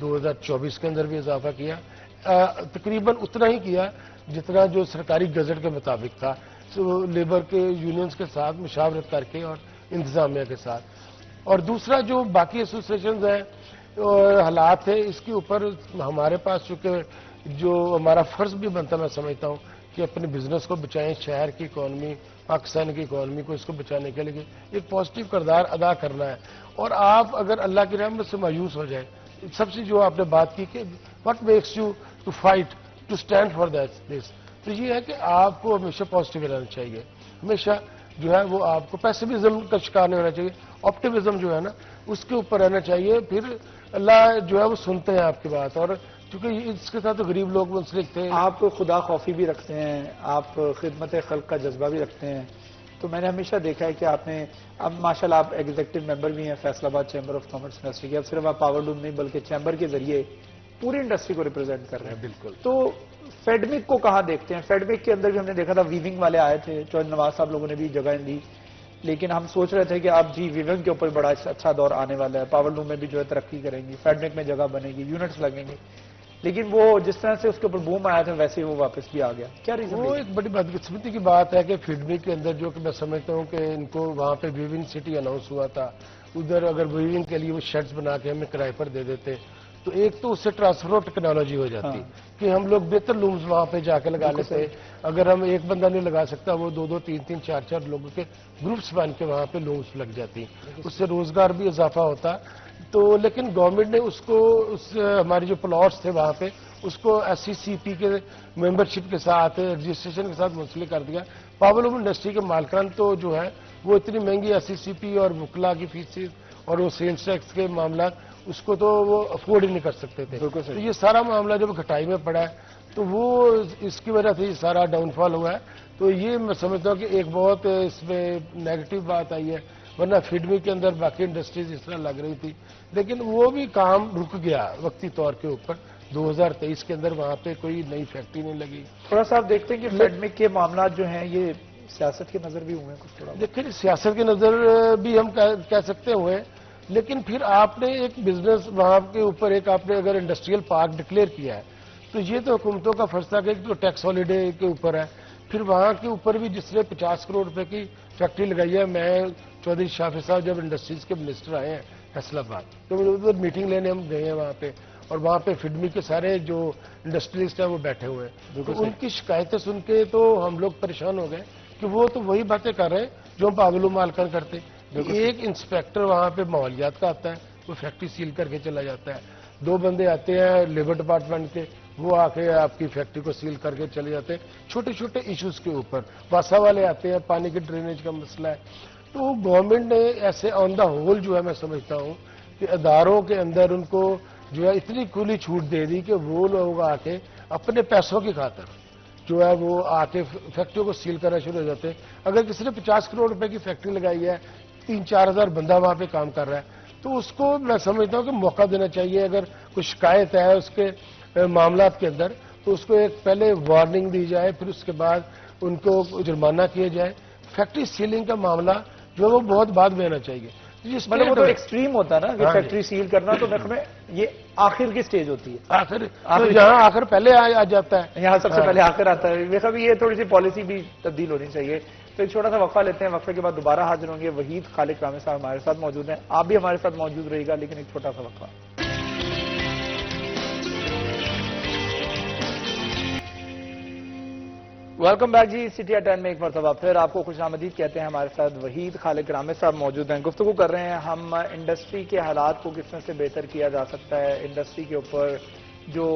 2024 کے اندر بھی اضافہ کیا، تقریباً اتنا ہی کیا جتنا جو سرکاری گزٹ کے مطابق تھا، لیبر کے یونینز کے ساتھ مشاورت کر کے اور انتظامیہ کے ساتھ۔ اور دوسرا جو باقی ایسوسیشنز ہیں اور حالات ہیں، اس کے اوپر ہمارے پاس چونکہ جو ہمارا فرض بھی بنتا میں سمجھتا ہوں کہ اپنے بزنس کو بچائیں، شہر کی اکانومی، پاکستان کی اکانومی کو اس کو بچانے کے لیے ایک پازیٹیو کردار ادا کرنا ہے۔ اور آپ اگر اللہ کی رحمت سے مایوس ہو جائیں، سب سے جو آپ نے بات کی کہ what makes you to fight to stand for this, تو یہ ہے کہ آپ کو ہمیشہ پازیٹیو رہنا چاہیے، ہمیشہ جو ہے وہ آپ کو پیسیمزم کا شکار نہیں ہونا چاہیے، آپٹیمزم جو ہے نا اس کے اوپر رہنا چاہیے، پھر اللہ جو ہے وہ سنتے ہیں آپ کی بات۔ اور چونکہ اس کے ساتھ تو غریب لوگ منسلک تھے۔ آپ خدا خوفی بھی رکھتے ہیں، آپ خدمت خلق کا جذبہ بھی رکھتے ہیں، تو میں نے ہمیشہ دیکھا ہے کہ آپ نے اب ماشاءاللہ آپ ایگزیکٹو ممبر بھی ہیں فیصل آباد چیمبر آف کامرس انڈسٹری کے، اب صرف آپ پاور لوم نہیں بلکہ چیمبر کے ذریعے پوری انڈسٹری کو ریپرزینٹ کر رہے ہیں۔ بالکل۔ تو فیڈمک کو کہاں دیکھتے ہیں؟ فیڈمک کے اندر بھی ہم نے دیکھا تھا ویونگ والے آئے تھے، چودھری نواز صاحب لوگوں نے بھی جگہ دی، لیکن ہم سوچ رہے تھے کہ اب جی ویونگ کے اوپر بڑا اچھا دور آنے والا ہے، پاور لوم میں بھی جو ہے ترقی کریں گی، فیڈمک میں جگہ بنے گی، یونٹس لگیں گے، لیکن وہ جس طرح سے اس کے اوپر بوم آیا تھا ویسے ہی وہ واپس بھی آ گیا، کیا ریزن؟ وہ ایک بڑی بدقسمتی کی بات ہے کہ فیڈبیک کے اندر جو کہ میں سمجھتا ہوں کہ ان کو وہاں پہ ویونگ سٹی اناؤنس ہوا تھا، ادھر اگر ویونگ کے لیے وہ شیڈز بنا کے ہمیں کرائے پر دے دیتے تو ایک تو اس سے ٹرانسفر ٹیکنالوجی ہو جاتی کہ ہم لوگ بہتر لومز وہاں پہ جا کے لگا لیتے، اگر ہم ایک بندہ نہیں لگا سکتا وہ 2 3 4 لوگوں کے گروپس بن کے وہاں پہ لومز لگ جاتی، اس سے روزگار بھی اضافہ ہوتا۔ تو لیکن گورنمنٹ نے اس کو ہماری جو پلاٹس تھے وہاں پہ اس کو SCCP کے ممبرشپ کے ساتھ رجسٹریشن کے ساتھ منسلک کر دیا۔ پاور لوم انڈسٹری کے مالکان تو جو ہے وہ اتنی مہنگی SCCP اور وکلا کی فیسز اور وہ سیلز ٹیکس کے معاملات اس کو تو وہ افورڈ ہی نہیں کر سکتے تھے، تو یہ سارا معاملہ جب گھٹائی میں پڑا ہے تو وہ اس کی وجہ سے یہ سارا ڈاؤن فال ہوا ہے۔ تو یہ میں سمجھتا ہوں کہ ایک بہت اس میں نیگیٹو بات آئی ہے، ورنہ فیڈمی کے اندر باقی انڈسٹریز اس طرح لگ رہی تھی، لیکن وہ بھی کام رک گیا وقتی طور کے اوپر۔ 2023 کے اندر وہاں پہ کوئی نئی فیکٹری نہیں لگی۔ تھوڑا سا آپ دیکھتے ہیں کہ فیڈمک کے معاملات جو ہیں یہ سیاست کے نظر بھی ہوئے ہیں کچھ تھوڑا؟ دیکھیں سیاست کے نظر بھی ہم کہہ سکتے ہوئے، لیکن پھر آپ نے ایک بزنس وہاں کے اوپر ایک آپ نے اگر انڈسٹریل پارک ڈکلیئر کیا ہے تو یہ تو حکومتوں کا فرض تھا کہ جو ٹیکس ہالیڈے کے اوپر ہے، پھر وہاں کے اوپر بھی جس نے 50 کروڑ روپے کی فیکٹری لگائی ہے۔ میں چودھری شافی صاحب جب انڈسٹریز کے منسٹر آئے ہیں فیصل آباد تو ادھر میٹنگ لینے ہم گئے ہیں وہاں پہ، اور وہاں پہ فیڈمی کے سارے جو انڈسٹریلسٹ ہیں وہ بیٹھے ہوئے ہیں، تو ان کی شکایتیں سن کے تو ہم لوگ پریشان ہو گئے کہ وہ تو وہی باتیں کر رہے ہیں جو ہم پاور لوم مالکان کرتے۔ ایک انسپیکٹر وہاں پہ ماحولیات کا آتا ہے، وہ فیکٹری سیل کر کے چلا جاتا ہے، 2 بندے آتے ہیں لیبر ڈپارٹمنٹ کے، وہ آ کے آپ کی فیکٹری کو سیل کر کے چلے جاتے ہیں چھوٹے چھوٹے ایشوز کے اوپر۔ واسا والے آتے ہیں، پانی کی ڈرینیج کا مسئلہ ہے۔ تو گورنمنٹ نے ایسے آن دا ہول جو ہے میں سمجھتا ہوں کہ اداروں کے اندر ان کو جو ہے اتنی کھلی چھوٹ دے دی کہ وہ لوگ آ کے اپنے پیسوں کی خاطر جو ہے وہ آ کے فیکٹریوں کو سیل کرنا شروع ہو جاتے ہیں۔ اگر کسی نے 50 کروڑ روپے کی فیکٹری لگائی ہے، 3-4 ہزار بندہ وہاں پہ کام کر رہا ہے، تو اس کو میں سمجھتا ہوں کہ موقع دینا چاہیے۔ اگر کوئی شکایت ہے اس کے معاملات کے اندر تو اس کو ایک پہلے وارننگ دی جائے، پھر اس کے بعد ان کو جرمانہ کیا جائے۔ فیکٹری سیلنگ کا معاملہ جو ہے وہ بہت بعد میں آنا چاہیے۔ مطلب وہ تو ایکسٹریم ہوتا ہے نا کہ فیکٹری سیل کرنا، تو میں یہ آخر کی سٹیج ہوتی ہے، آخر یہاں آخر پہلے آ جاتا ہے، یہاں سب سے پہلے آخر آتا ہے۔ دیکھا بھی یہ تھوڑی سی پالیسی بھی تبدیل ہونی چاہیے۔ تو ایک چھوٹا سا وقفہ لیتے ہیں، وقفے کے بعد دوبارہ حاضر ہوں گے۔ وحید خالق رامے صاحب ہمارے ساتھ موجود ہیں، آپ بھی ہمارے ساتھ موجود رہے گا، لیکن ایک چھوٹا سا وقفہ۔ ویلکم بیک جی، سٹی ایٹ 10 میں ایک مرتبہ پھر آپ کو خوش آمدید کہتے ہیں۔ ہمارے ساتھ وحید خالق رامے صاحب موجود ہیں، گفتگو کر رہے ہیں ہم انڈسٹری کے حالات کو کس طرح سے بہتر کیا جا سکتا ہے، انڈسٹری کے اوپر جو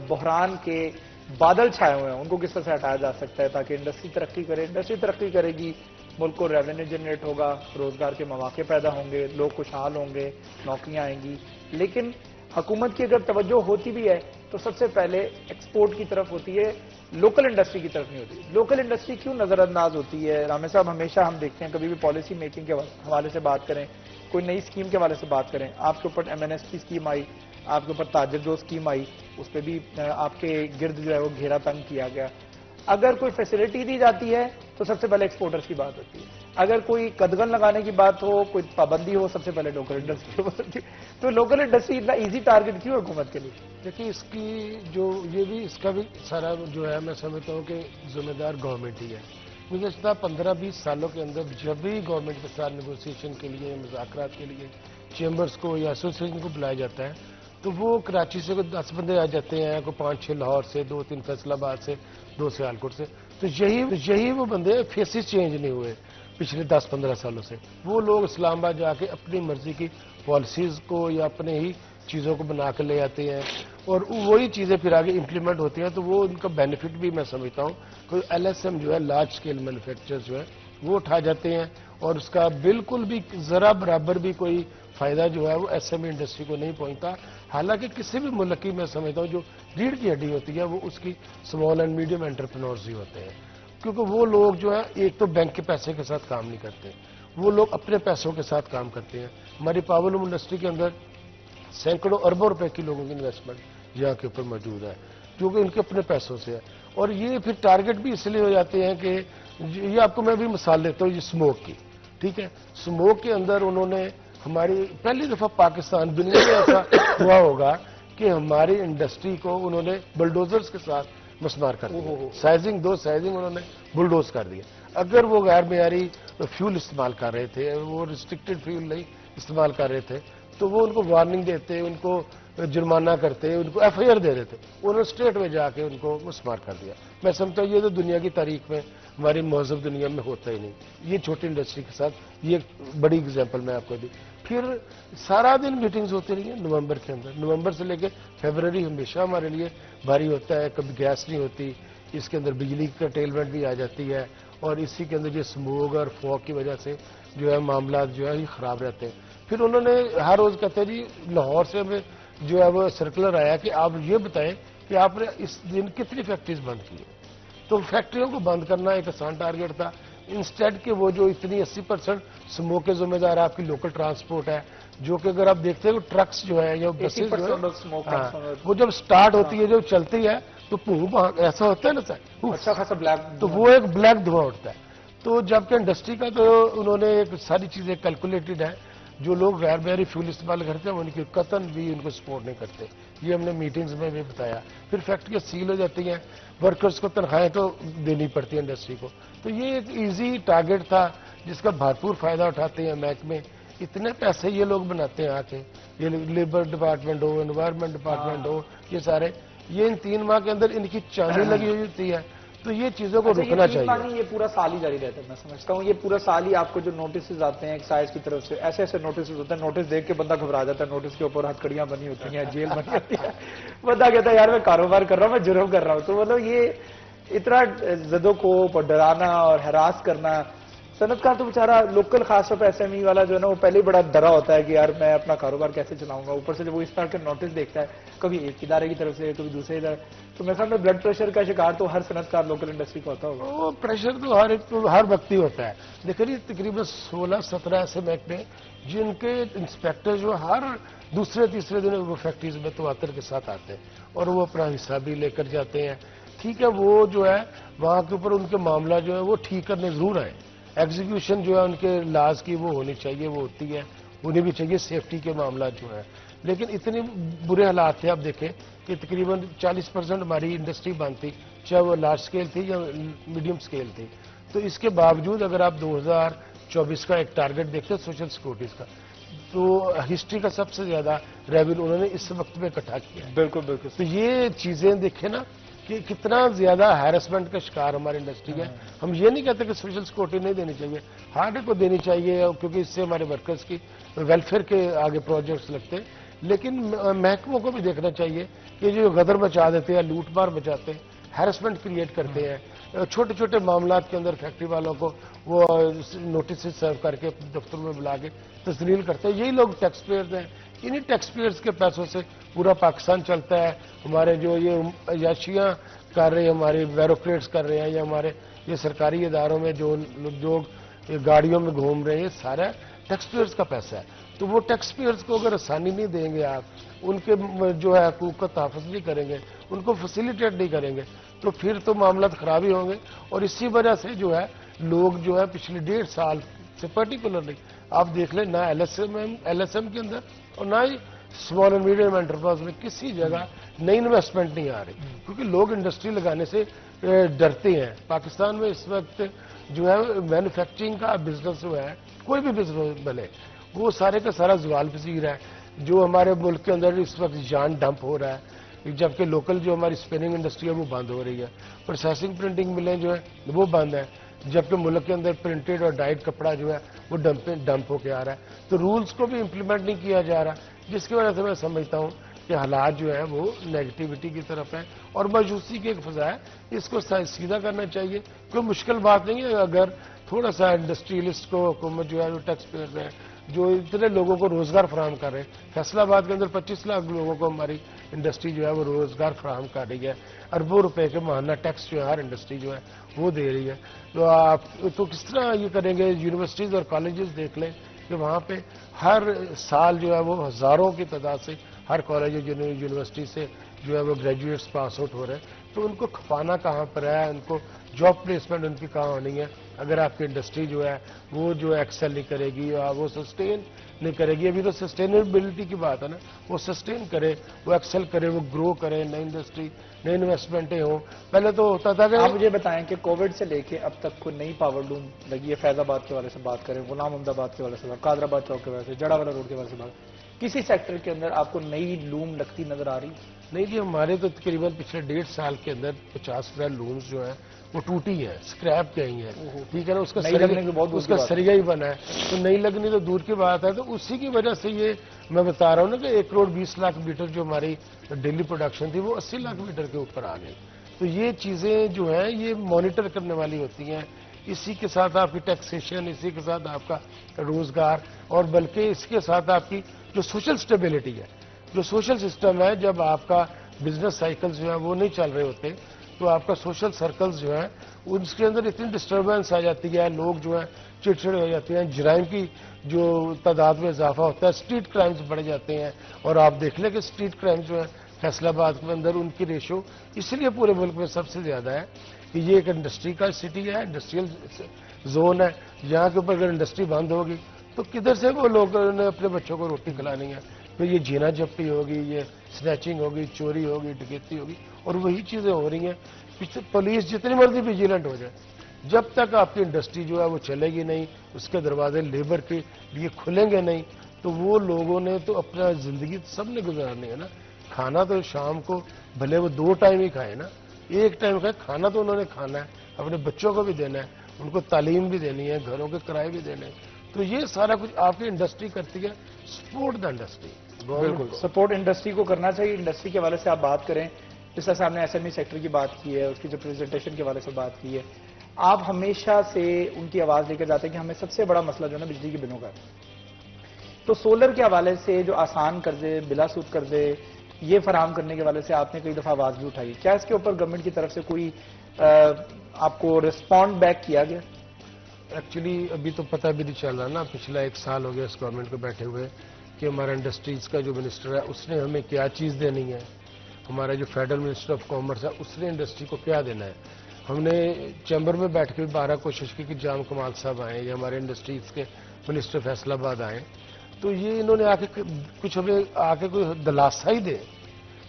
بحران کے بادل چھائے ہوئے ہیں ان کو کس طرح سے ہٹایا جا سکتا ہے تاکہ انڈسٹری ترقی کرے۔ انڈسٹری ترقی کرے گی، ملک کو ریونیو جنریٹ ہوگا، روزگار کے مواقع پیدا ہوں گے، لوگ خوشحال ہوں گے، نوکریاں آئیں گی۔ لیکن حکومت کی اگر توجہ ہوتی بھی ہے تو سب سے پہلے ایکسپورٹ کی طرف ہوتی ہے، لوکل انڈسٹری کی طرف نہیں ہوتی۔ لوکل انڈسٹری کیوں نظر انداز ہوتی ہے؟ رامے صاحب ہمیشہ ہم دیکھتے ہیں کبھی بھی پالیسی میکنگ کے حوالے سے بات کریں، کوئی نئی اسکیم کے حوالے سے بات کریں، آپ کے اوپر MNS کی اسکیم آئی، آپ کے اوپر تاجر جو اسکیم آئی، اس پہ بھی آپ کے گرد جو ہے وہ گھیرا تنگ کیا گیا۔ اگر کوئی فیسلٹی دی جاتی ہے تو سب سے پہلے ایکسپورٹرز کی بات ہوتی ہے۔ اگر کوئی قدغن لگانے کی بات ہو، کوئی پابندی ہو، سب سے پہلے لوکل انڈسٹری ہوتی ہے. تو لوکل انڈسٹری اتنا ایزی ٹارگٹ کیوں حکومت کے لیے؟ دیکھیے اس کی جو یہ بھی اس کا بھی سارا جو ہے میں سمجھتا ہوں کہ ذمہ دار گورنمنٹ ہی ہے. گزشتہ 15-20 سالوں کے اندر جب بھی گورنمنٹ کے ساتھ نیگوسیشن کے لیے، مذاکرات کے لیے چیمبرز کو یا ایسوسیشن کو بلایا جاتا ہے تو وہ کراچی سے کوئی 10 بندے آ جاتے ہیں، کوئی 5-6 لاہور سے، 2-3 فیصل آباد سے، 2 سیالکوٹ سے. تو یہی وہ بندے فیسز چینج نہیں ہوئے پچھلے 10-15 سالوں سے. وہ لوگ اسلام آباد جا کے اپنی مرضی کی پالیسیز کو یا اپنے ہی چیزوں کو بنا کر لے آتے ہیں اور وہی چیزیں پھر آگے امپلیمنٹ ہوتی ہیں. تو وہ ان کا بینیفٹ بھی میں سمجھتا ہوں کوئی LSM جو ہے لارج اسکیل مینوفیکچر جو ہے وہ اٹھا جاتے ہیں اور اس کا بالکل بھی ذرا برابر بھی کوئی فائدہ جو ہے وہ SME انڈسٹری کو نہیں پہنچتا. حالانکہ کسی بھی ملک کی میں سمجھتا ہوں جو ریڑھ کی ہڈی ہوتی ہے وہ اس کی اسمال اینڈ میڈیم انٹرپرینورز ہی ہوتے ہیں. کیونکہ وہ لوگ جو ہے ایک تو بینک کے پیسے کے ساتھ کام نہیں کرتے، وہ لوگ اپنے پیسوں کے ساتھ کام کرتے ہیں. ہماری پاورلوم انڈسٹری کے اندر سینکڑوں اربوں روپے کی لوگوں کی انویسٹمنٹ یہاں کے اوپر موجود ہے جو کہ ان کے اپنے پیسوں سے ہے. اور یہ پھر ٹارگٹ بھی اس لیے ہو جاتے ہیں کہ یہ آپ کو میں بھی مثال دیتا ہوں یہ اسموک کی. ٹھیک ہے، اسموک کے اندر انہوں نے ہماری پہلی دفعہ پاکستان دنیا میں ایسا ہوا ہوگا کہ ہماری انڈسٹری کو انہوں نے بلڈوزرز کے ساتھ مسمار کر دیا. سائزنگ 2 سائزنگ انہوں نے بلڈوز کر دیا. اگر وہ غیر معیاری فیول استعمال کر رہے تھے، وہ ریسٹرکٹڈ فیول نہیں استعمال کر رہے تھے تو وہ ان کو وارننگ دیتے، ان کو جرمانہ کرتے، ان کو FIR دے دیتے. انہوں نے اسٹریٹ میں جا کے ان کو مسمار کر دیا. میں سمجھتا ہوں یہ تو دنیا کی تاریخ میں ہماری مہذب دنیا میں ہوتا ہی نہیں. یہ چھوٹی انڈسٹری کے ساتھ یہ ایک بڑی اگزامپل میں آپ کو دی. پھر سارا دن میٹنگز ہوتی رہی ہیں نومبر کے اندر. نومبر سے لے کے فیبرری ہمیشہ ہمارے لیے بھاری ہوتا ہے. کبھی گیس نہیں ہوتی، اس کے اندر بجلی کا ٹیلمنٹ بھی آ جاتی ہے اور اسی کے اندر یہ اسموگ اور فوگ کی وجہ سے جو ہے معاملات جو ہے یہ خراب رہتے ہیں. پھر انہوں نے ہر روز کہتے ہیں جی لاہور سے ہمیں جو ہے وہ سرکولر آیا کہ آپ یہ بتائیں کہ آپ نے اس دن کتنی فیکٹریز بند کی ہیں. تو فیکٹریوں کو بند کرنا ایک آسان ٹارگٹ تھا. انسٹیڈ کہ وہ جو اتنی 80% اسموک کے ذمہ دار آپ کی لوکل ٹرانسپورٹ ہے، جو کہ اگر آپ دیکھتے ہیں وہ ٹرکس جو ہے یا بسز جو ہے وہ جب سٹارٹ ہوتی ہے، جب چلتی ہے تو ایسا ہوتا ہے نا سر، اچھا خاصا بلیک، تو وہ ایک بلیک دھواں اٹھتا ہے. تو جبکہ انڈسٹری کا تو انہوں نے ایک ساری چیزیں کیلکولیٹڈ ہے. جو لوگ غیر معیاری فیول استعمال کرتے ہیں ان کی قطن بھی ان کو سپورٹ نہیں کرتے. یہ ہم نے میٹنگز میں بھی بتایا. پھر فیکٹریاں سیل ہو جاتی ہیں، ورکرز کو تنخواہیں تو دینی پڑتی ہیں انڈسٹری کو. تو یہ ایک ایزی ٹارگٹ تھا جس کا بھرپور فائدہ اٹھاتے ہیں محکمے. اتنے پیسے یہ لوگ بناتے ہیں آ کے، یہ لیبر ڈپارٹمنٹ ہو، انوائرمنٹ ڈپارٹمنٹ ہو، یہ سارے یہ ان 3 ماہ کے اندر ان کی چاندی لگی ہوئی ہوتی ہے. تو یہ چیزوں کو رکنا چاہیے. یہ پورا سال ہی جاری رہتا ہے. میں سمجھتا ہوں یہ پورا سال ہی آپ کو جو نوٹسز آتے ہیں ایکسائز کی طرف سے، ایسے ایسے نوٹسز ہوتے ہیں، نوٹس دیکھ کے بندہ گھبرا جاتا ہے. نوٹس کے اوپر ہتکڑیاں بنی ہوتی ہیں، جیل بنی ہوتی ہے. بندہ کہتا ہے یار میں کاروبار کر رہا ہوں، میں جرم کر رہا ہوں. تو مطلب یہ اتنا زد و کوب اور ڈرانا اور ہراس کرنا. صنعت کار تو بیچارہ لوکل خاص طور پہ SME والا جو ہے نا وہ پہلے ہی بڑا ڈرا ہوتا ہے کہ یار میں اپنا کاروبار کیسے چلاؤں گا. اوپر سے جب وہ اس طرح کے نوٹس دیکھتا ہے کبھی ایک ادارے کی طرف سے کبھی دوسرے ادارے، تو میرے سامنے بلڈ پریشر کا شکار تو ہر صنعت کار لوکل انڈسٹری کا ہوتا ہوگا. وہ پریشر تو ہر وقت ہی ہوتا ہے. دیکھیے تقریباً 16-17 ایسے محکمے جن کے انسپیکٹر جو ہر دوسرے تیسرے دن وہ فیکٹریز میں تواتر کے ساتھ آتے ہیں اور وہ اپنا حصہ بھی لے کر جاتے ہیں. ٹھیک ہے، وہ جو ہے وہاں کے اوپر ان کے معاملہ جو ہے وہ ٹھیک کرنے ضرور آئے. ایگزیکیوشن جو ہے ان کے لاز کی وہ ہونی چاہیے، وہ ہوتی ہے، انہیں بھی چاہیے سیفٹی کے معاملات جو ہیں. لیکن اتنے برے حالات تھے، آپ دیکھیں کہ تقریباً 40% ہماری انڈسٹری بند تھی، چاہے وہ لارج اسکیل تھی یا میڈیم اسکیل تھی. تو اس کے باوجود اگر آپ 2024 کا ایک ٹارگٹ دیکھتے ہیں سوشل سیکورٹیز کا، تو ہسٹری کا سب سے زیادہ ریونیو انہوں نے اس وقت میں اکٹھا کیا ہے. بالکل بالکل. تو یہ چیزیں دیکھیں نا کہ کتنا زیادہ ہیرسمنٹ کا شکار ہماری انڈسٹری ہے. ہم یہ نہیں کہتے کہ سوشل سیکورٹی نہیں دینی چاہیے، ہارڈ کو دینی چاہیے کیونکہ اس سے ہمارے ورکرز کی ویلفیئر کے آگے پروجیکٹس لگتے ہیں. لیکن محکموں کو بھی دیکھنا چاہیے کہ جو غدر بچا دیتے ہیں، لوٹ مار بچاتے ہیں، ہیرسمنٹ کریٹ کرتے ہیں، چھوٹے چھوٹے معاملات کے اندر فیکٹری والوں کو وہ نوٹسز سرو کر کے دفتر میں بلا کے تذلیل کرتے ہیں. یہی لوگ ٹیکس پیئرز ہیں. انہی ٹیکس پیئرز کے پیسوں سے پورا پاکستان چلتا ہے. ہمارے جو یہ عیاشیاں کر رہے ہیں، ہمارے بیوروکریٹس کر رہے ہیں، یا ہمارے یہ سرکاری اداروں میں جو لوگ گاڑیوں میں گھوم رہے ہیں، یہ سارا ٹیکس پیئرز کا پیسہ ہے. تو وہ ٹیکس پیئرز کو اگر آسانی نہیں دیں گے آپ، ان کے جو ہے حقوق کا تحفظ نہیں کریں گے، ان کو فیسیلیٹیٹ نہیں کریں گے، تو پھر تو معاملات خراب ہی ہوں گے. اور اسی وجہ سے جو ہے لوگ جو ہے پچھلے 1.5 سال سے پرٹیکولرلی آپ دیکھ لیں، نہ ایل ایس ایم کے اندر اور نہ ہی اسمال اینڈ میڈیم انٹرپرائز میں کسی جگہ نئی انویسٹمنٹ نہیں آ رہی، کیونکہ لوگ انڈسٹری لگانے سے ڈرتے ہیں. پاکستان میں اس وقت جو ہے مینوفیکچرنگ کا بزنس جو ہے، کوئی بھی بزنس بنے، وہ سارے کا سارا زوال پذیر ہے. جو ہمارے ملک کے اندر اس وقت جان ڈمپ ہو رہا ہے، جبکہ لوکل جو ہماری اسپننگ انڈسٹری ہے وہ بند ہو رہی ہے، پروسیسنگ پرنٹنگ ملیں جو ہے وہ بند ہیں، جبکہ ملک کے اندر پرنٹڈ اور ڈائڈ کپڑا جو ہے وہ ڈمپ ہو کے آ رہا ہے. تو رولز کو بھی امپلیمنٹ نہیں کیا جا رہا، جس کی وجہ سے میں سمجھتا ہوں کہ حالات جو ہیں وہ نیگیٹیوٹی کی طرف ہیں اور مایوسی کی ایک فضا ہے. اس کو سیدھا کرنا چاہیے، کوئی مشکل بات نہیں ہے. اگر تھوڑا سا انڈسٹریلسٹ کو حکومت جو ہے وہ ٹیکس پیئرز ہیں جو اتنے لوگوں کو روزگار فراہم کر رہے ہیں، فیصل آباد کے اندر 25 لاکھ لوگوں کو ہماری انڈسٹری جو ہے وہ روزگار فراہم کر رہی ہے، اربوں روپے کے ماہانہ ٹیکس جو ہے ہر انڈسٹری جو ہے وہ دے رہی ہے. تو آپ تو کس طرح یہ کریں گے؟ یونیورسٹیز اور کالجز دیکھ لیں کہ وہاں پہ ہر سال جو ہے وہ ہزاروں کی تعداد سے ہر کالج یونیورسٹی سے جو ہے وہ گریجویٹس پاس آؤٹ ہو رہے ہیں. تو ان کو کھپانا کہاں پر ہے؟ ان کو جاب پلیسمنٹ ان کی کہاں ہونی ہے اگر آپ کی انڈسٹری جو ہے وہ جو ایکسل نہیں کرے گی یا وہ سسٹین نہیں کرے گی؟ ابھی تو سسٹینیبلٹی کی بات ہے نا، وہ سسٹین کرے، وہ ایکسل کرے، وہ گرو کرے، نئی انڈسٹری نئی انویسٹمنٹیں ہوں. پہلے تو ہوتا تھا کہ آپ مجھے بتائیں کہ کووڈ سے لے کے اب تک کوئی نئی پاور لوم لگی ہے؟ فیض آباد کے والے سے بات کریں، غلام محمد آباد کے والے سے بات، قادر آباد چوک کے والے سے، جڑا والا روڈ کے والے سے بات، کسی سیکٹر کے اندر آپ کو نئی لوم لگتی نظر آ رہی؟ نہیں جی، ہمارے تو تقریباً پچھلے 1.5 سال کے اندر 50,000 لومز جو ہیں وہ ٹوٹی ہیں، اسکریپ گئی ہیں. ٹھیک ہے نا، اس کا سریا ہی بنا ہے، تو نہیں لگنی تو دور کی بات ہے. تو اسی کی وجہ سے یہ میں بتا رہا ہوں نا کہ 1 کروڑ 20 لاکھ میٹر جو ہماری ڈیلی پروڈکشن تھی وہ 80 لاکھ میٹر کے اوپر آ گئی. تو یہ چیزیں جو ہیں یہ مانیٹر کرنے والی ہوتی ہیں. اسی کے ساتھ آپ کی ٹیکسیشن، اسی کے ساتھ آپ کا روزگار، اور بلکہ اس کے ساتھ آپ کی جو سوشل سٹیبلٹی ہے، جو سوشل سسٹم ہے. جب آپ کا بزنس سائیکلز جو ہیں وہ نہیں چل رہے ہوتے تو آپ کا سوشل سرکلز جو ہیں اس کے اندر اتنی ڈسٹربنس آ جاتی ہے، لوگ جو ہیں چڑچڑ ہو جاتے ہیں، جرائم کی جو تعداد میں اضافہ ہوتا ہے، اسٹریٹ کرائمز بڑھ جاتے ہیں. اور آپ دیکھ لیں کہ اسٹریٹ کرائمز جو ہیں فیصل آباد کے اندر ان کی ریشو اس لیے پورے ملک میں سب سے زیادہ ہے کہ یہ ایک انڈسٹری کا سٹی ہے، انڈسٹریل زون ہے. یہاں کے اوپر اگر انڈسٹری بند ہوگی تو کدھر سے وہ لوگ نے اپنے بچوں کو روٹی کھلانی ہے؟ پھر یہ جینا جپٹی ہوگی، یہ سنیچنگ ہوگی، چوری ہوگی، ڈکیتی ہوگی، اور وہی چیزیں ہو رہی ہیں. پولیس جتنی مرضی ویجیلنٹ ہو جائے، جب تک آپ کی انڈسٹری جو ہے وہ چلے گی نہیں، اس کے دروازے لیبر کے لیے کھلیں گے نہیں، تو وہ لوگوں نے تو اپنا زندگی سب نے گزارنی ہے نا. کھانا تو شام کو بھلے وہ 2 ٹائم ہی کھائے نا، 1 ٹائم کھائے، کھانا تو انہوں نے کھانا ہے، اپنے بچوں کو بھی دینا ہے، ان کو تعلیم بھی دینی ہے، گھروں کے کرائے بھی دینے ہیں. تو یہ سارا کچھ آپ کی انڈسٹری کرتی ہے. Support the industry. بالکل سپورٹ انڈسٹری کو کرنا چاہیے. انڈسٹری کے حوالے سے آپ بات کریں، جس طرح سے آپ نے ایس ایم ای سیکٹر کی بات کی ہے، اس کی جو پریزنٹیشن کے حوالے سے بات کی ہے، آپ ہمیشہ سے ان کی آواز لے کر جاتے ہیں کہ ہمیں سب سے بڑا مسئلہ جو ہے نا بجلی کے بلوں کا ہے. تو سولر کے حوالے سے جو آسان قرضے، بلا سود قرضے یہ فراہم کرنے کے حوالے سے آپ نے کئی دفعہ آواز بھی اٹھائی، کیا اس کے اوپر گورنمنٹ کی طرف سے کوئی آپ کو رسپونڈ بیک کیا گیا؟ ایکچولی ابھی تو پتہ بھی نہیں چل رہا نا، پچھلا 1 سال ہو گیا اس گورنمنٹ کو بیٹھے ہوئے کہ ہمارا انڈسٹریز کا جو منسٹر ہے اس نے ہمیں کیا چیز دینی ہے، ہمارا جو فیڈرل منسٹر آف کامرس ہے اس نے انڈسٹری کو کیا دینا ہے. ہم نے چیمبر میں بیٹھ کے 12 کوشش کی کہ جام کمال صاحب آئیں یا ہمارے انڈسٹریز کے منسٹر فیصل آباد آئیں، تو یہ انہوں نے آ کے کچھ ہمیں آ کے کوئی دلاسا ہی دے.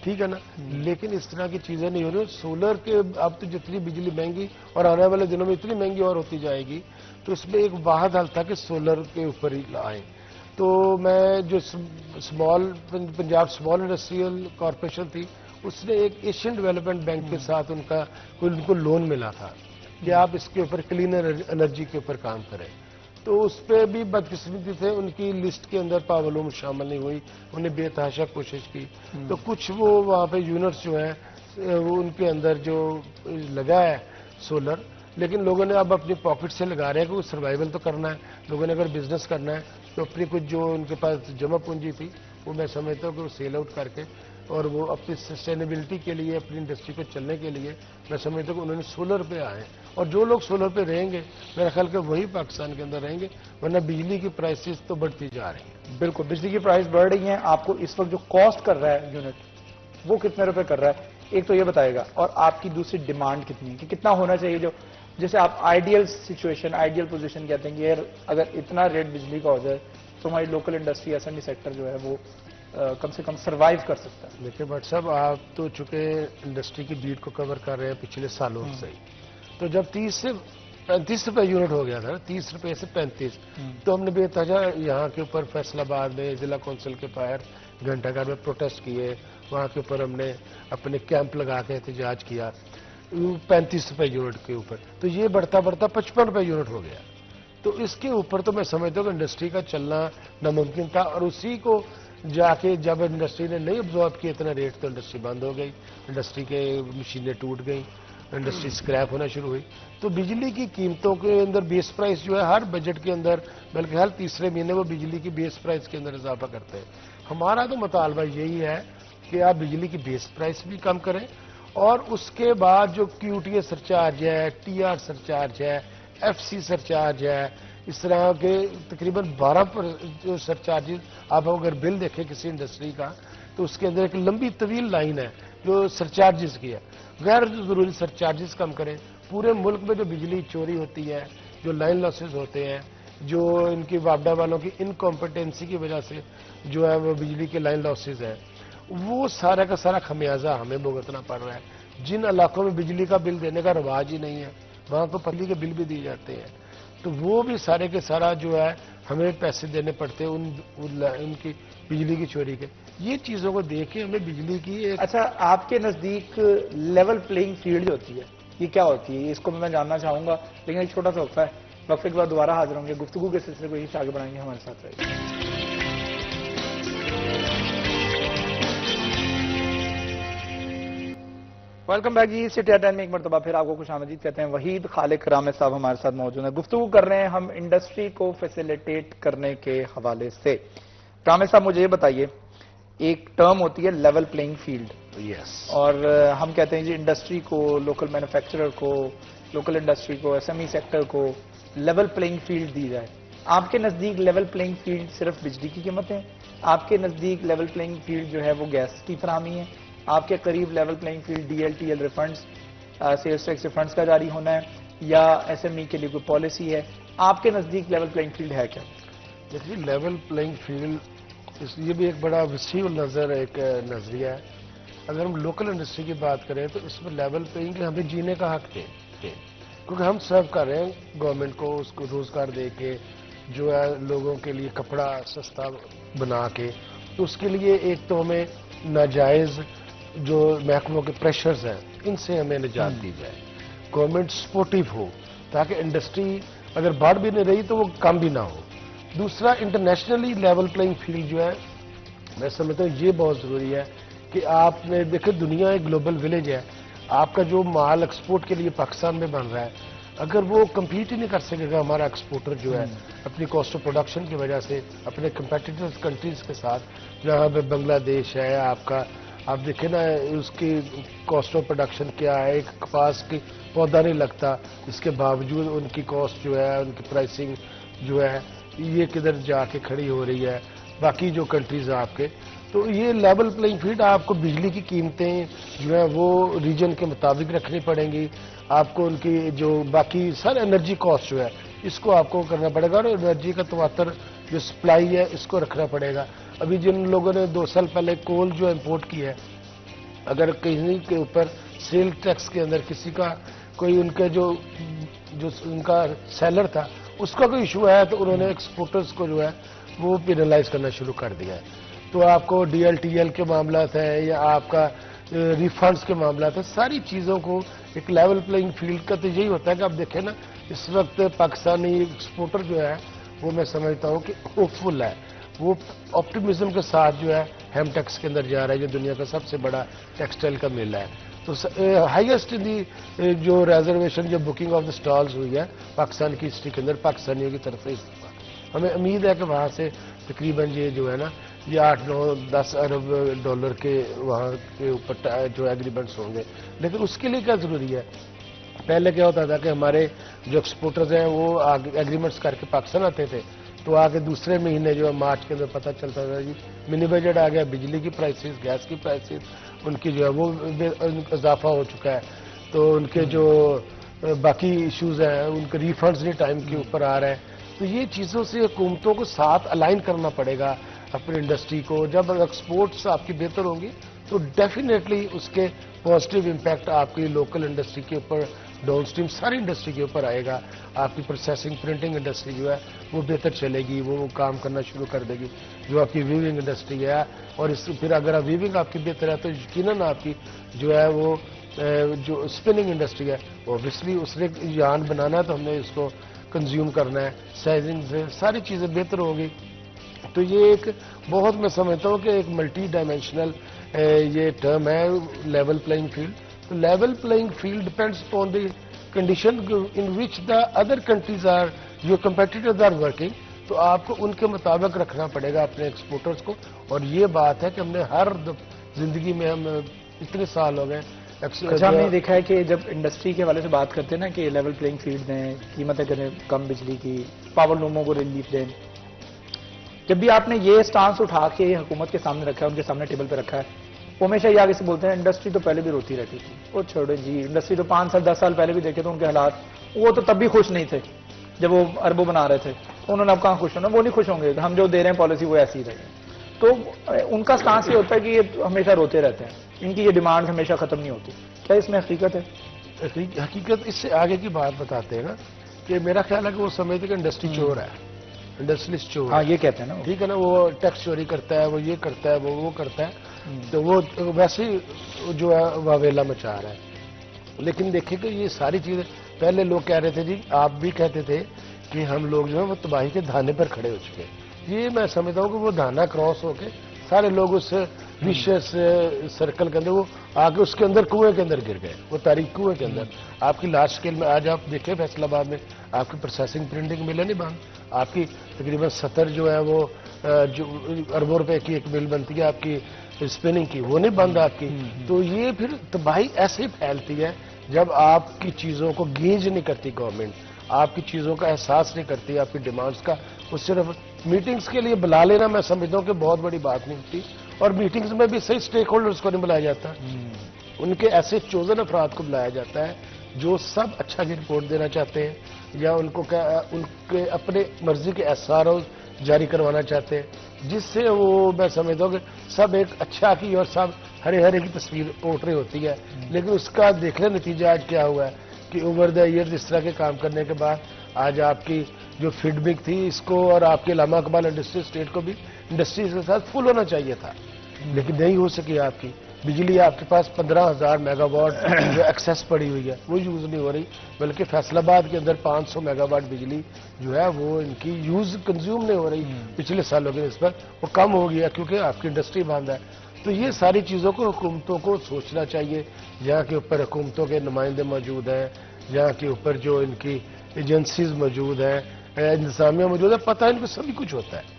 ٹھیک ہے نا، لیکن اس طرح کی چیزیں نہیں ہو رہی. سولر کے اب تو جتنی بجلی مہنگی اور آنے والے دنوں میں اتنی مہنگی اور ہوتی جائے گی، تو اس میں ایک واحد حل تھا کہ سولر کے اوپر ہی آئیں. تو میں جو پنجاب اسمال انڈسٹریل کارپوریشن تھی اس نے ایک ایشین ڈیولپمنٹ بینک کے ساتھ ان کو لون ملا تھا کہ آپ اس کے اوپر کلین انرجی کے اوپر کام کریں. تو اس پہ بھی بدقسمتی سے ان کی لسٹ کے اندر پاور لوم شامل نہیں ہوئی، انہیں بے تحاشا کوشش کی. تو کچھ وہ وہاں پہ یونٹس جو ہیں وہ ان کے اندر جو لگا ہے سولر، لیکن لوگوں نے اب اپنی پاکٹ سے لگا رہے ہیں کہ وہ سروائیول تو کرنا ہے. لوگوں نے اگر بزنس کرنا ہے تو اپنی کچھ جو ان کے پاس جمع پونجی تھی وہ میں سمجھتا ہوں کہ وہ سیل آؤٹ کر کے اور وہ اپنی سسٹینیبلٹی کے لیے اپنی انڈسٹری کو چلنے کے لیے میں سمجھتا ہوں کہ انہوں نے سولر پہ آئے ہیں، اور جو لوگ سولر پہ رہیں گے میرا خیال کہ وہی پاکستان کے اندر رہیں گے، ورنہ بجلی کی پرائسز تو بڑھتی جا رہی ہیں۔ بالکل بجلی کی پرائس بڑھ رہی ہیں، آپ کو اس وقت جو کاسٹ کر رہا ہے یونٹ وہ کتنے روپے کر رہا ہے ایک تو یہ بتائے گا، اور آپ کی دوسری ڈیمانڈ کتنی ہے کہ کتنا ہونا چاہیے جو جیسے آپ آئیڈیل سچویشن آئیڈیل پوزیشن کہتے ہیں کہ یار اگر اتنا ریٹ بجلی کا ہو جائے تو ہماری local industry S M E sector جو ہے وہ کم سے کم سروائیو کر سکتا ہے۔ دیکھیں بٹ صاحب، آپ تو چونکہ انڈسٹری کی بیٹ کو کور کر رہے ہیں پچھلے سالوں سے ہی، تو جب 30 سے 35 روپے یونٹ ہو گیا تھا، 30 روپے سے 35، تو ہم نے بے تجا یہاں کے اوپر فیصل آباد میں ضلع کونسل کے باہر گھنٹہ گھر میں پروٹیسٹ کیے، وہاں کے اوپر ہم نے اپنے کیمپ لگا کے احتجاج کیا 35 روپے یونٹ کے اوپر، تو یہ بڑھتا بڑھتا 55 روپے یونٹ ہو گیا۔ تو اس کے اوپر تو میں سمجھتا ہوں کہ انڈسٹری کا چلنا ناممکن تھا، اور اسی کو جا کے جب انڈسٹری نے نہیں ابزارب کیا اتنا ریٹ تو انڈسٹری بند ہو گئی، انڈسٹری کے مشینیں ٹوٹ گئیں، انڈسٹری اسکریپ ہونا شروع ہوئی۔ تو بجلی کی قیمتوں کے اندر بیس پرائس جو ہے ہر بجٹ کے اندر بلکہ ہر تیسرے مہینے وہ بجلی کی بیس پرائس کے اندر اضافہ کرتے ہیں۔ ہمارا تو مطالبہ یہی ہے کہ آپ بجلی کی بیس پرائس بھی کم کریں، اور اس کے بعد جو کیو ٹی اے سرچارج ہے، ٹی آر سرچارج ہے، ایف سی سرچارج ہے، اس طرح کے تقریباً 12 سرچارجز آپ اگر بل دیکھیں کسی انڈسٹری کا تو اس کے اندر ایک لمبی طویل لائن ہے جو سرچارجز کی ہے۔ غیر ضروری سرچارجز کم کریں۔ پورے ملک میں جو بجلی چوری ہوتی ہے، جو لائن لاسز ہوتے ہیں، جو ان کی واپڈا والوں کی انکمپیٹنسی کی وجہ سے جو ہے وہ بجلی کے لائن لاسز ہیں، وہ سارا کا سارا خمیازہ ہمیں بھگتنا پڑ رہا ہے۔ جن علاقوں میں بجلی کا بل دینے کا رواج ہی نہیں ہے وہاں تو پلی کے بل بھی دیے جاتے ہیں، تو وہ بھی سارے کے سارا جو ہے ہمیں پیسے دینے پڑتے ہیں ان کی بجلی کی چوری کے۔ یہ چیزوں کو دیکھ کے ہمیں بجلی کی ایک اچھا، آپ کے نزدیک لیول پلینگ فیلڈ جو ہوتی ہے یہ کیا ہوتی ہے؟ اس کو میں جاننا چاہوں گا، لیکن ایک چھوٹا سا وقفہ ہے، وقفے کے بعد دوبارہ حاضر ہوں گے، گفتگو کے سلسلے کو یہی آگے بڑھائیں گے، ہمارے ساتھ رہیے۔ ویلکم بیک جی، سٹی ایٹ 10 میں ایک مرتبہ پھر آپ کو خوش آمدید کہتے ہیں۔ وحید خالق رامے صاحب ہمارے ساتھ موجود ہیں، گفتگو کر رہے ہیں ہم انڈسٹری کو فیسیلیٹیٹ کرنے کے حوالے سے۔ رامے صاحب مجھے یہ بتائیے، ایک ٹرم ہوتی ہے لیول پلینگ فیلڈ، یس، اور ہم کہتے ہیں جی انڈسٹری کو، لوکل مینوفیکچرر کو، لوکل انڈسٹری کو، ایس ایم ای سیکٹر کو لیول پلینگ فیلڈ دی جائے۔ آپ کے نزدیک لیول پلینگ فیلڈ صرف بجلی کی قیمتیں، آپ کے نزدیک لیول پلینگ فیلڈ جو ہے وہ گیس کی فراہمی ہے، آپ کے قریب level playing field D L T L refunds, sales tax refunds کا جاری ہونا ہے، یا ایس ایم ای کے لیے کوئی پالیسی ہے؟ آپ کے نزدیک لیول پلینگ فیلڈ ہے کیا؟ دیکھیے لیول پلینگ فیلڈ یہ بھی ایک بڑا وسیع نظر ایک نظریہ ہے۔ اگر ہم لوکل انڈسٹری کی بات کریں تو اس میں لیول پلینگ ہمیں جینے کا حق دے، کیونکہ ہم سرو کر رہے ہیں گورنمنٹ کو، اس کو روزگار دے کے جو ہے لوگوں کے لیے کپڑا سستا بنا کے، تو اس کے لیے ایک تو ہمیں ناجائز جو محکموں کے پریشرز ہیں ان سے ہمیں نجات دی جائے، گورنمنٹ سپورٹیو ہو تاکہ انڈسٹری اگر بڑھ بھی نہیں رہی تو وہ کم بھی نہ ہو۔ دوسرا، انٹرنیشنلی لیول پلینگ فیلڈ جو ہے میں سمجھتا ہوں یہ بہت ضروری ہے کہ آپ نے دیکھیں دنیا ایک گلوبل ولیج ہے، آپ کا جو مال ایکسپورٹ کے لیے پاکستان میں بن رہا ہے اگر وہ کمپیٹ ہی نہیں کر سکے گا ہمارا ایکسپورٹر جو ہے اپنی کاسٹ آف پروڈکشن کی وجہ سے اپنے کمپیٹیٹر کنٹریز کے ساتھ، جہاں پہ بنگلہ دیش ہے آپ کا، آپ دیکھیں نا اس کی کاسٹ آف پروڈکشن کیا ہے، ایک کپاس کی پودا نہیں لگتا، اس کے باوجود ان کی کاسٹ جو ہے، ان کی پرائسنگ جو ہے یہ کدھر جا کے کھڑی ہو رہی ہے باقی جو کنٹریز ہیں آپ کے۔ تو یہ لیول پلینگ فیلڈ آپ کو بجلی کی قیمتیں جو ہیں وہ ریجن کے مطابق رکھنی پڑیں گی، آپ کو ان کی جو باقی سر انرجی کاسٹ جو ہے اس کو آپ کو کرنا پڑے گا، اور انرجی کا تواتر جو سپلائی ہے اس کو رکھنا پڑے گا۔ ابھی جن لوگوں نے 2 سال پہلے کول جو امپورٹ کی ہے، اگر کہیں کے اوپر سیل ٹیکس کے اندر کسی کا کوئی ان کے جو ان کا سیلر تھا اس کا کوئی ایشو ہے تو انہوں نے ایکسپورٹرز کو جو ہے وہ پینلائز کرنا شروع کر دیا ہے۔ تو آپ کو ڈی ایل ٹی ایل کے معاملات ہیں یا آپ کا ریفنڈز کے معاملات ہیں، ساری چیزوں کو ایک لیول پلینگ فیلڈ کا تو یہی ہوتا ہے کہ آپ دیکھیں نا اس وقت پاکستانی ایکسپورٹر جو ہے وہ میں سمجھتا ہوں کہ ہوپ فل ہے، وہ آپٹیمزم کے ساتھ جو ہے ہیم ٹیکس کے اندر جا رہا ہے جو دنیا کا سب سے بڑا ٹیکسٹائل کا میلہ ہے۔ تو ہائیسٹ جو ریزرویشن جو بکنگ آف دا سٹالز ہوئی ہے پاکستان کی ہسٹری کے اندر پاکستانیوں کی طرف سے ہمیں امید ہے کہ وہاں سے تقریباً یہ جو ہے نا یہ 8-9-10 ارب ڈالر کے وہاں کے اوپر جو ایگریمنٹس ہوں گے. لیکن اس کے لیے کیا ضروری ہے؟ پہلے کیا ہوتا تھا کہ ہمارے جو ایکسپورٹرز ہیں وہ ایگریمنٹس کر کے پاکستان آتے تھے تو آگے دوسرے مہینے جو ہے مارچ کے اندر پتہ چلتا تھا جی منی بجٹ آ گیا, بجلی کی پرائسز, گیس کی پرائسز ان کی جو ہے وہ اضافہ ہو چکا ہے, تو ان کے جو باقی ایشوز ہیں ان کے ریفنڈز نہیں ٹائم کے اوپر آ رہے ہیں. تو یہ چیزوں سے حکومتوں کو ساتھ الائن کرنا پڑے گا اپنی انڈسٹری کو. جب ایکسپورٹس آپ کی بہتر ہوں گی تو ڈیفینیٹلی اس کے پازیٹیو امپیکٹ آپ کی لوکل انڈسٹری کے اوپر, ڈاؤن اسٹریم ساری انڈسٹری کے اوپر آئے گا. آپ کی پروسیسنگ پرنٹنگ انڈسٹری جو ہے وہ بہتر چلے گی, وہ کام کرنا شروع کر دے گی. جو آپ کی ویونگ انڈسٹری ہے اور پھر اگر ویونگ آپ کی بہتر ہے تو یقیناً آپ کی جو ہے وہ جو اسپننگ انڈسٹری ہے اوبیسلی اس نے یان بنانا ہے تو ہم نے اس کو کنزیوم کرنا ہے. سائزنگ سے ساری چیزیں بہتر ہوگی. تو یہ ایک بہت میں سمجھتا ہوں کہ ایک ملٹی ڈائمینشنل یہ ٹرم ہے لیول پلئنگ فیلڈ. تو level playing field depends upon the condition in وچ دا ادر کنٹریز آر جو کمپیٹیٹرز آر ورکنگ. تو آپ کو ان کے مطابق رکھنا پڑے گا اپنے ایکسپورٹرز کو. اور یہ بات ہے کہ ہم نے ہر زندگی میں ہم اتنے سال ہو گئے. اچھا ہم نے دیکھا ہے کہ جب انڈسٹری کے حوالے سے بات کرتے ہیں نا کہ لیول پلئنگ فیلڈ دیں, قیمتیں کریں کم بجلی کی, پاور لوموں کو ریلیف دیں, جب بھی آپ نے یہ سٹانس اٹھا کے حکومت کے سامنے رکھا ہے, ان کے سامنے ٹیبل پہ رکھا ہے, وہ ہمیشہ یہ آگے سے بولتے ہیں انڈسٹری تو پہلے بھی روتی رہتی تھی. وہ چھوڑے جی, انڈسٹری تو 5 سال 10 سال پہلے بھی دیکھے تو ان کے حالات, وہ تو تب بھی خوش نہیں تھے جب وہ اربوں بنا رہے تھے. انہوں نے اب کہاں خوش ہونا, وہ نہیں خوش ہوں گے, ہم جو دے رہے ہیں پالیسی وہ ایسی ہی رہے. تو ان کا سٹانس یہ ہوتا ہے کہ یہ ہمیشہ روتے رہتے ہیں, ان کی یہ ڈیمانڈ ہمیشہ ختم نہیں ہوتی. کیا اس میں حقیقت ہے؟ حقیقت اس سے آگے کی بات بتاتے ہیں نا کہ میرا خیال ہے کہ وہ سمجھتے کہ انڈسٹری چور ہے, انڈسٹریلسٹ چور. ہاں یہ کہتے ہیں نا, ٹھیک ہے نا, وہ ٹیکس چوری کرتا ہے, وہ یہ کرتا ہے, وہ کرتا ہے, تو وہ ویسے ہی جو ہے واویلا مچا رہا ہے. لیکن دیکھیں کہ یہ ساری چیزیں پہلے لوگ کہہ رہے تھے جی, آپ بھی کہتے تھے کہ ہم لوگ جو ہے وہ تباہی کے دھانے پر کھڑے ہو چکے. یہ میں سمجھتا ہوں کہ وہ دھانا کراس ہو کے سارے لوگ اس ویشیس سرکل کے اندر وہ آگے اس کے اندر کنویں کے اندر گر گئے, وہ تاریخ کنویں کے اندر. آپ کی لارج اسکیل میں آج آپ دیکھیں فیصل آباد میں آپ کی پروسیسنگ پرنٹنگ ملیں نہیں بند, آپ کی تقریباً 70 جو ہے وہ جو اربوں روپے کی ایک مل بنتی ہے آپ کی اسپننگ کی, وہ نہیں بند آپ کی. تو یہ پھر تباہی ایسے ہی پھیلتی ہے جب آپ کی چیزوں کو گیج نہیں کرتی گورنمنٹ, آپ کی چیزوں کا احساس نہیں کرتی, آپ کی ڈیمانڈز کا. وہ صرف میٹنگز کے لیے بلا لینا میں سمجھتا ہوں کہ بہت بڑی بات نہیں ہوتی, اور میٹنگز میں بھی صحیح سٹیک ہولڈرز کو نہیں بلایا جاتا, ان کے ایسے چوزن افراد کو بلایا جاتا ہے جو سب اچھا کی رپورٹ دینا چاہتے ہیں یا ان کو ان کے اپنے مرضی کے ایس آر او جاری کروانا چاہتے ہیں, جس سے وہ میں سمجھتا ہوں کہ سب ایک اچھا کی اور سب ہرے ہرے کی تصویر اوٹ رہی ہوتی ہے. لیکن اس کا دیکھ لیں نتیجہ آج کیا ہوا ہے کہ اوور دا ایئر اس طرح کے کام کرنے کے بعد آج آپ کی جو فیڈ بیک تھی اس کو اور آپ کے علامہ اقبال انڈسٹری اسٹیٹ کو بھی انڈسٹریز کے ساتھ فل ہونا چاہیے تھا, لیکن نہیں ہو سکی. آپ کی بجلی آپ کے پاس 15,000 میگا واٹ جو ایکسیس پڑی ہوئی ہے وہ یوز نہیں ہو رہی, بلکہ فیصل آباد کے اندر 500 میگا واٹ بجلی جو ہے وہ ان کی یوز کنزیوم نہیں ہو رہی پچھلے سالوں کے نسبت, وہ کم ہو گیا کیونکہ آپ کی انڈسٹری بند ہے. تو یہ ساری چیزوں کو حکومتوں کو سوچنا چاہیے, جہاں کے اوپر حکومتوں کے نمائندے موجود ہیں, جہاں کے اوپر جو ان کی ایجنسیز موجود ہیں, انتظامیہ موجود ہے, پتہ ان کو سبھی کچھ ہوتا ہے.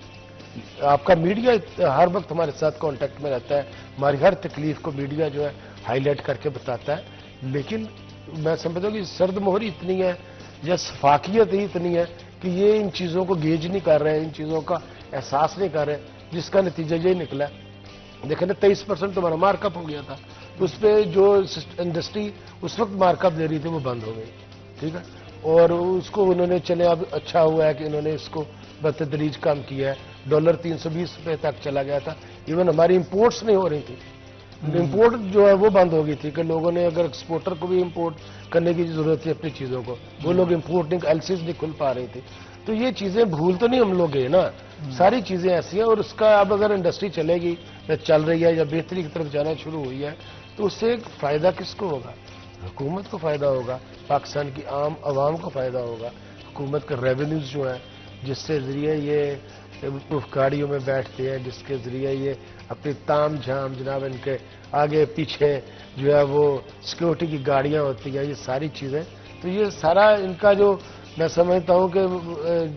آپ کا میڈیا ہر وقت ہمارے ساتھ کانٹیکٹ میں رہتا ہے, ہماری ہر تکلیف کو میڈیا جو ہے ہائی لائٹ کر کے بتاتا ہے. لیکن میں سمجھتا ہوں کہ سرد مہری اتنی ہے یا شفافیت ہی اتنی ہے کہ یہ ان چیزوں کو گیج نہیں کر رہے, ان چیزوں کا احساس نہیں کر رہے, جس کا نتیجہ یہی نکلا. دیکھیں نا 23% تمہارا مارک اپ ہو گیا تھا, اس پہ جو انڈسٹری اس وقت مارک اپ دے رہی تھی وہ بند ہو گئی. ٹھیک ہے, اور اس کو انہوں نے چلے, اب اچھا ہوا ہے کہ انہوں نے اس کو بتدریج کام کیا ہے. ڈالر 320 روپے تک چلا گیا تھا, ایون ہماری امپورٹس نہیں ہو رہی تھی, امپورٹ جو ہے وہ بند ہو گئی تھی کہ لوگوں نے اگر ایکسپورٹر کو بھی امپورٹ کرنے کی ضرورت تھی اپنی چیزوں کو, وہ لوگ امپورٹنگ ایلسیز نہیں کھل پا رہی تھی. تو یہ چیزیں بھول تو نہیں ہم لوگ گئے نا, ساری چیزیں ایسی ہیں. اور اس کا اب اگر انڈسٹری چلے گی یا چل رہی ہے یا بہتری کی طرف جانا شروع ہوئی ہے تو اس سے فائدہ کس کو ہوگا؟ حکومت کو فائدہ ہوگا, پاکستان کی عام عوام کو فائدہ ہوگا. حکومت کے ریونیوز جو ہیں جس سے ذریعے یہ گاڑیوں میں بیٹھتے ہیں, جس کے ذریعے یہ اپنی تام جھام جناب ان کے آگے پیچھے جو ہے وہ سیکورٹی کی گاڑیاں ہوتی ہیں, یہ ساری چیزیں, تو یہ سارا ان کا جو میں سمجھتا ہوں کہ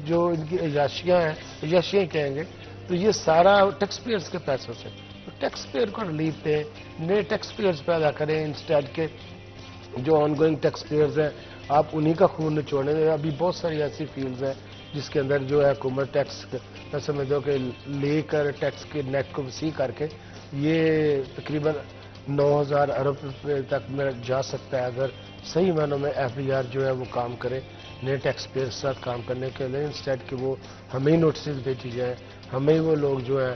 جو ان کی عیاشیاں کہیں گے تو یہ سارا ٹیکس پیئرز کے پیسوں سے، تو ٹیکس پیئر کو ریلیف دیں، نئے ٹیکس پیئرز پیدا کریں انسٹیڈ کے جو آن گوئنگ ٹیکس پیئرز ہیں آپ انہی کا خون نچوڑیں۔ ابھی بہت ساری ایسی فیلڈز ہیں جس کے اندر جو ہے حکومت ٹیکس میں سمجھتا ہوں کہ لے کر ٹیکس کے نیٹ کو وسیع کر کے یہ تقریباً 9,000 ارب روپے تک میں جا سکتا ہے اگر صحیح معنوں میں ایف بی آر جو ہے وہ کام کرے نئے ٹیکس پیئر کے ساتھ کام کرنے کے لیے، انسٹیڈ کہ وہ ہمیں نوٹسز بھیجی جائیں، ہمیں وہ لوگ جو ہے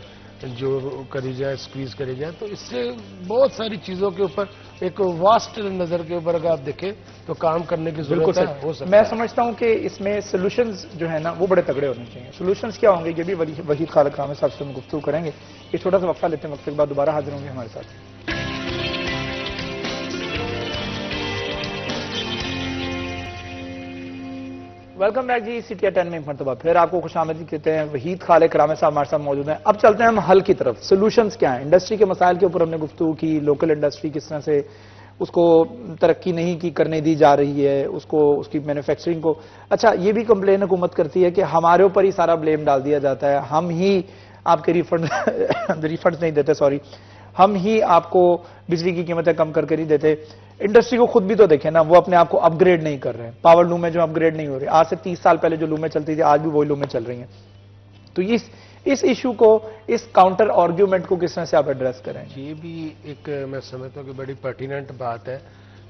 جو کری جائیں اسکویز کری جائیں۔ تو اس سے بہت ساری چیزوں کے اوپر ایک واسٹ نظر کے اوپر اگر آپ دیکھیں تو کام کرنے کی ضرورت ہے، ہو سکتا ہے۔ میں سمجھتا ہوں کہ اس میں سولوشنز جو ہے نا وہ بڑے تگڑے ہونے چاہیے۔ سولوشنز کیا ہوں گے یہ بھی وحید خالق رامے صاحب سے ہم گفتگو کریں گے۔ ایک چھوٹا سا وقفہ لیتے ہیں، وقفے کے بعد دوبارہ حاضر ہوں گے ہمارے ساتھ۔ ویلکم بیک جی، سی ٹی 10 میں ایک مرتبہ پھر آپ کو خوش آمدید کہتے ہیں۔ وحید خالق رامے صاحب ہمارے ساتھ موجود ہیں۔ اب چلتے ہیں ہم حل کی طرف، سولوشنز کیا ہیں؟ انڈسٹری کے مسائل کے اوپر ہم نے گفتگو کی، لوکل انڈسٹری کس طرح سے اس کو ترقی نہیں کی کرنے دی جا رہی ہے، اس کی مینوفیکچرنگ کو۔ اچھا یہ بھی کمپلین حکومت کرتی ہے کہ ہمارے اوپر ہی سارا بلیم ڈال دیا جاتا ہے، ہم ہی آپ کے ریفنڈ نہیں دیتے، سوری، ہم ہی آپ کو بجلی کی قیمتیں کم کر نہیں دیتے۔ انڈسٹری کو خود بھی تو دیکھیں نا، وہ اپنے آپ کو اپ گریڈ نہیں کر رہے ہیں، پاور لومیں جو اپ گریڈ نہیں ہو رہی، آج سے 30 سال پہلے جو لومیں چلتی تھی آج بھی وہی لومیں چل رہی ہیں۔ تو اس ایشو کو، اس کاؤنٹر آرگیومنٹ کو کس طرح سے آپ ایڈریس کریں؟ یہ بھی ایک میں سمجھتا ہوں کہ بڑی پرٹیننٹ بات ہے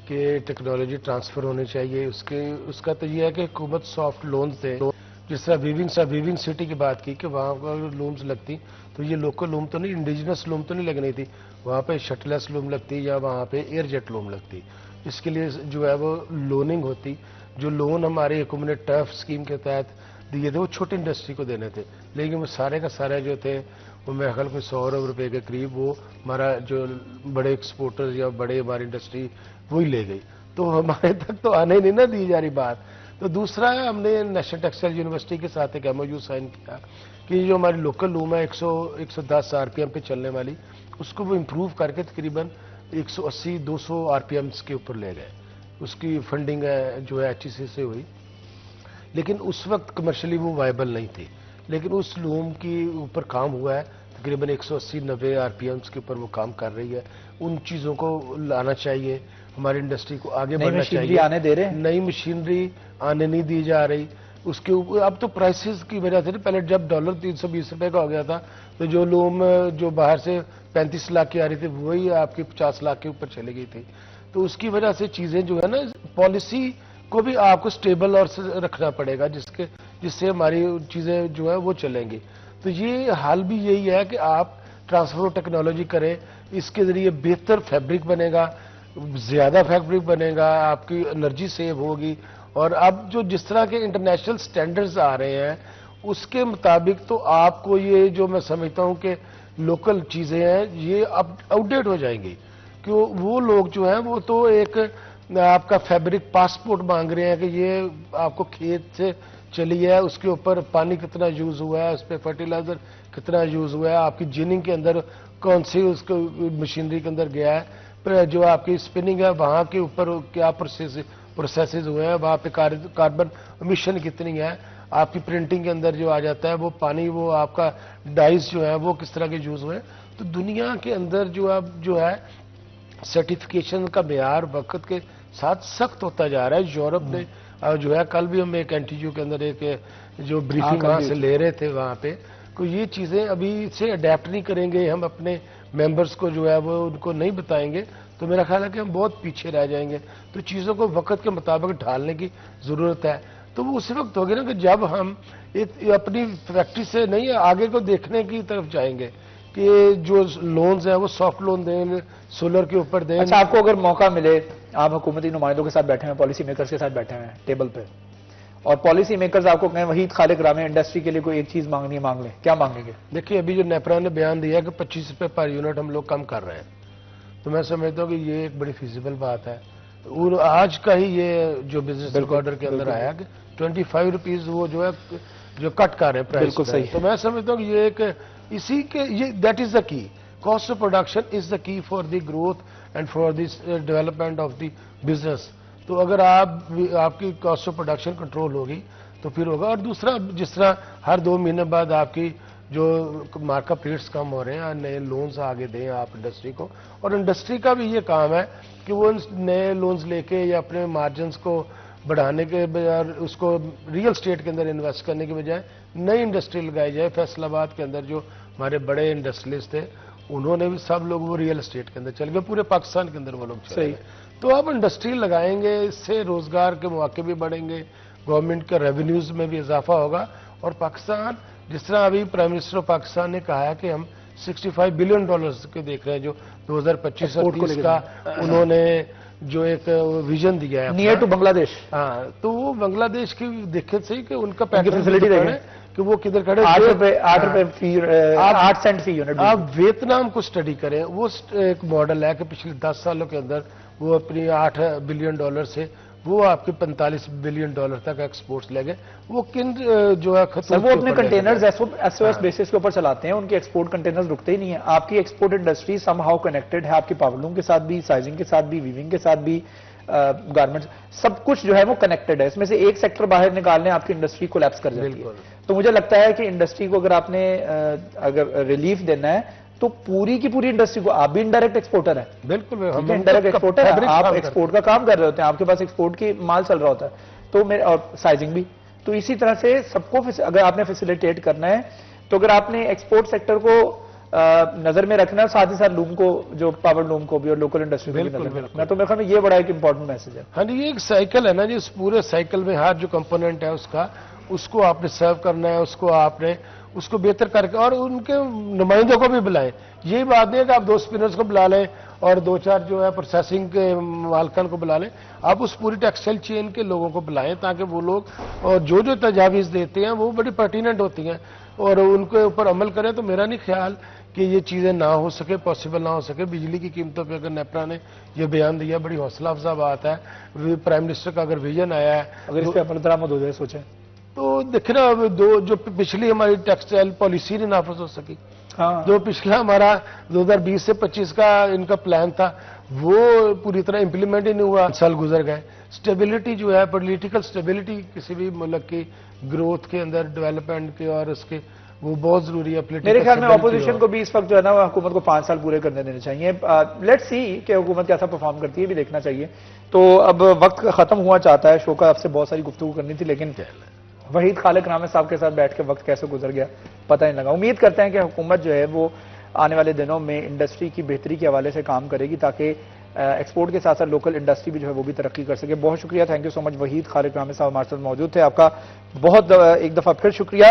کہ ٹیکنالوجی ٹرانسفر ہونی چاہیے۔ اس کا تو یہ ہے کہ حکومت سافٹ لونز دے، جس طرح ویونگ سٹی کی بات کی کہ وہاں پر لومز لگتی تو یہ لوکل لوم تو نہیں، انڈیجنس لوم تو نہیں لگنی تھی، وہاں پہ شٹلیس لوم لگتی یا وہاں پہ ایئر جیٹ لوم لگتی۔ اس کے لیے جو ہے وہ لوننگ ہوتی، جو لون ہماری حکومت نے ٹرف اسکیم کے تحت دیے تھے وہ چھوٹی انڈسٹری کو دینے تھے، لیکن وہ سارے کا سارے جو تھے وہ میرے خیال کوئی 100 ارب روپے کے قریب وہ ہمارا جو بڑے ایکسپورٹرز یا بڑے ہماری انڈسٹری وہی لے گئی، تو ہمارے تک تو آنے نہیں نہ دی جا رہی بات۔ تو دوسرا ہے ہم نے نیشنل ٹیکسٹائل یونیورسٹی کے ساتھ ایک MOU سائن کیا کہ جو ہماری لوکل لوم ہے 110 RPM پہ چلنے والی، اس کو وہ امپروو کر کے تقریباً 180-200 RPMs کے اوپر لے گئے۔ اس کی فنڈنگ جو ہے HEC سے ہوئی، لیکن اس وقت کمرشلی وہ وائبل نہیں تھی، لیکن اس لوم کے اوپر کام ہوا ہے، تقریباً 180-90 RPMs کے اوپر وہ کام کر رہی ہے۔ ان چیزوں کو لانا چاہیے، ہماری انڈسٹری کو آگے بڑھنا چاہیے۔ آنے دے رہے ہیں، نئی مشینری آنے نہیں دی جا رہی، اس کے اوپر اب تو پرائسز کی وجہ سے، پہلے جب ڈالر 320 روپے کا ہو گیا تھا تو جو لوم جو باہر سے 35 لاکھ کی آ رہی تھی وہی آپ کی 50 لاکھ کے اوپر چلی گئی تھی۔ تو اس کی وجہ سے چیزیں جو ہے نا، پالیسی کو بھی آپ کو سٹیبل اور رکھنا پڑے گا جس سے ہماری چیزیں جو ہے وہ چلیں گی۔ تو یہ حال بھی یہی ہے کہ آپ ٹرانسفر ٹیکنالوجی کریں، اس کے ذریعے بہتر فیبرک بنے گا، زیادہ فیبرک بنے گا، آپ کی انرجی سیو ہوگی، اور اب جو جس طرح کے انٹرنیشنل سٹینڈرڈز آ رہے ہیں اس کے مطابق تو آپ کو یہ جو میں سمجھتا ہوں کہ لوکل چیزیں ہیں یہ اب آؤٹ ڈیٹ ہو جائیں گی، کہ وہ لوگ جو ہیں وہ تو ایک آپ کا فیبرک پاسپورٹ مانگ رہے ہیں کہ یہ آپ کو کھیت سے چلی ہے، اس کے اوپر پانی کتنا یوز ہوا ہے، اس پہ فرٹیلائزر کتنا یوز ہوا ہے، آپ کی جیننگ کے اندر کون سی اس کو مشینری کے اندر گیا ہے، پھر جو آپ کی اسپننگ ہے وہاں کے اوپر کیا پروسیسز ہوئے ہیں، وہاں پہ کاربن امیشن کتنی ہے، آپ کی پرنٹنگ کے اندر جو آ جاتا ہے وہ پانی، وہ آپ کا ڈائز جو ہے وہ کس طرح کے یوز ہوئے ہیں۔ تو دنیا کے اندر جو ہے سرٹیفکیشن کا معیار وقت کے ساتھ سخت ہوتا جا رہا ہے۔ یورپ نے جو ہے، کل بھی ہم ایک NTU کے اندر ایک جو بریفنگ وہاں سے لے رہے تھے، وہاں پہ کو یہ چیزیں ابھی سے اڈیپٹ نہیں کریں گے ہم اپنے ممبرز کو جو ہے وہ ان کو نہیں بتائیں گے تو میرا خیال ہے کہ ہم بہت پیچھے رہ جائیں گے۔ تو چیزوں کو وقت کے مطابق ڈھالنے کی ضرورت ہے۔ تو وہ اسی وقت ہوگی نا کہ جب ہم اپنی فیکٹری سے نہیں آگے کو دیکھنے کی طرف جائیں گے کہ جو لونز ہیں وہ سافٹ لون دیں، سولر کے اوپر دیں۔ اچھا، آپ کو اگر موقع ملے، آپ حکومتی نمائندوں کے ساتھ بیٹھے ہیں، پالیسی میکرز کے ساتھ بیٹھے ہیں ٹیبل پہ، اور پالیسی میکرز آپ کو کہیں وحید خالق رامے انڈسٹری کے لیے کوئی ایک چیز مانگنی ہے، مانگ لیں، کیا مانگیں گے؟ دیکھیے ابھی جو نیپرا نے بیان دیا ہے کہ 25 روپے پر یونٹ ہم لوگ کم کر رہے ہیں، تو میں سمجھتا ہوں کہ یہ ایک بڑی فیزیبل بات ہے۔ اور آج کا ہی یہ جو بزنس ریکارڈر کے اندر آیا کہ 25 روپیز وہ جو ہے جو کٹ کر رہے ہیں پرائس، بالکل صحیح۔ تو میں سمجھتا ہوں کہ یہ ایک اسی کے یہ دیٹ از دا کی، کاسٹ آف پروڈکشن از دا کی for the growth and for the development of the business. تو اگر آپ کی کاسٹ آف پروڈکشن کنٹرول ہوگی تو پھر ہوگا. اور دوسرا جس طرح ہر 2 مہینے بعد آپ کی جو مارکپ ریٹس کم ہو رہے ہیں, نئے لونز آگے دیں آپ انڈسٹری کو, اور انڈسٹری کا بھی یہ کام ہے کہ وہ نئے لونز لے کے یا اپنے مارجنز کو بڑھانے کے بجائے اس کو ریئل اسٹیٹ کے اندر انویسٹ کرنے کے بجائے نئی انڈسٹری لگائی جائے. فیصل آباد کے اندر جو ہمارے بڑے انڈسٹریلسٹ تھے انہوں نے بھی سب لوگ وہ ریئل اسٹیٹ کے اندر چل گئے, پورے پاکستان کے اندر وہ لوگ چل گئے. تو آپ انڈسٹری لگائیں گے, اس سے روزگار کے مواقع بھی بڑھیں گے, گورنمنٹ کے ریونیوز میں بھی اضافہ ہوگا. اور پاکستان جس طرح ابھی پرائم منسٹر آف پاکستان نے کہا ہے کہ ہم $65 بلین کے دیکھ رہے ہیں جو 2025 کا انہوں نے جو ایک ویژن دیا ہے نیئر ٹو بنگلہ دیش. ہاں, تو وہ بنگلہ دیش کی دیکھے صحیح کہ ان کا فیسلٹی کہ وہ کدھر کھڑے, 8 سینٹ فی یونٹ. آپ ویتنام کو اسٹڈی کریں, وہ ایک ماڈل ہے کہ پچھلے 10 سالوں کے اندر وہ اپنی $8 بلین سے وہ آپ کے $45 بلین تک ایکسپورٹس لے گئے. وہ کن جو ہے وہ اپنے containers S O S basis کے اوپر چلاتے ہیں, ان کے ایکسپورٹ کنٹینرز رکتے ہی نہیں ہیں. آپ کی export industry some how connected ہے, آپ کی پاورلوم کے ساتھ بھی, سائزنگ کے ساتھ بھی, ویونگ کے ساتھ بھی, گارمنٹس, سب کچھ جو ہے وہ کنیکٹڈ ہے. اس میں سے ایک سیکٹر باہر نکالنے آپ کی انڈسٹری کولیپس کر جاتی ہے. تو مجھے لگتا ہے کہ انڈسٹری کو اگر آپ نے اگر ریلیف دینا ہے تو پوری کی پوری انڈسٹری کو, آپ بھی انڈائریکٹ ایکسپورٹر ہیں. بالکل انڈائریکٹ ایکسپورٹر ہے, آپ ایکسپورٹ کا کام کر رہے ہوتے ہیں, آپ کے پاس ایکسپورٹ کی مال چل رہا ہوتا ہے. تو اور سائزنگ بھی. تو اسی طرح سے سب کو اگر آپ نے فیسیلیٹیٹ کرنا ہے تو اگر آپ نے ایکسپورٹ سیکٹر کو نظر میں رکھنا ہے, ساتھ ہی ساتھ لوم کو, جو پاور لوم کو بھی اور لوکل انڈسٹری کو بھی نظر میں رکھنا ہے. تو میرے خیال میں یہ بڑا ایک امپورٹنٹ میسج ہے. ہاں جی, یہ ایک سائیکل ہے نا جی, اس پورے سائیکل میں ہر جو کمپوننٹ ہے اس کو آپ نے سرو کرنا ہے, اس کو بہتر کر کے, اور ان کے نمائندوں کو بھی بلائیں. یہی بات نہیں ہے کہ آپ 2 اسپنرز کو بلا لیں اور 2-4 جو ہے پروسیسنگ کے مالکان کو بلا لیں. آپ اس پوری ٹیکسٹائل چین کے لوگوں کو بلائیں تاکہ وہ لوگ اور جو تجاویز دیتے ہیں وہ بڑی پرٹیننٹ ہوتی ہیں اور ان کے اوپر عمل کریں. تو میرا نہیں خیال کہ یہ چیزیں نہ ہو سکے, پاسبل نہ ہو سکے. بجلی کی قیمتوں پہ اگر نیپرا نے یہ بیان دیا, بڑی حوصلہ افزا بات ہے. پرائم منسٹر کا اگر ویژن آیا ہے, اگر اس پہ عمل درآمد ہو جائے, سوچیں تو دیکھیں نا, جو پچھلی ہماری ٹیکسٹائل پالیسی نہیں نافذ ہو سکی, جو پچھلا ہمارا 2020 سے 25 کا ان کا پلان تھا وہ پوری طرح امپلیمنٹ ہی نہیں ہوا, سال گزر گئے. سٹیبلٹی جو ہے, پولیٹیکل سٹیبلٹی کسی بھی ملک کی گروتھ کے اندر, ڈیولپمنٹ کے, اور اس کے وہ بہت ضروری ہے. میرے خیال میں اپوزیشن کو بھی اس وقت جو ہے نا حکومت کو 5 سال پورے کرنے دینے چاہیے. لیٹس سی کہ حکومت کیسا پرفارم کرتی ہے, بھی دیکھنا چاہیے. تو اب وقت ختم ہوا چاہتا ہے, شو کا آپ سے بہت ساری گفتگو کرنی تھی, لیکن وحید خالق رامے صاحب کے ساتھ بیٹھ کے وقت کیسے گزر گیا پتہ نہیں لگا. امید کرتے ہیں کہ حکومت جو ہے وہ آنے والے دنوں میں انڈسٹری کی بہتری کے حوالے سے کام کرے گی تاکہ ایکسپورٹ کے ساتھ ساتھ لوکل انڈسٹری بھی جو ہے وہ بھی ترقی کر سکے. بہت شکریہ, تھینک یو سو مچ. وحید خالق رامے صاحب ہمارے ساتھ موجود تھے, آپ کا بہت ایک دفعہ پھر شکریہ.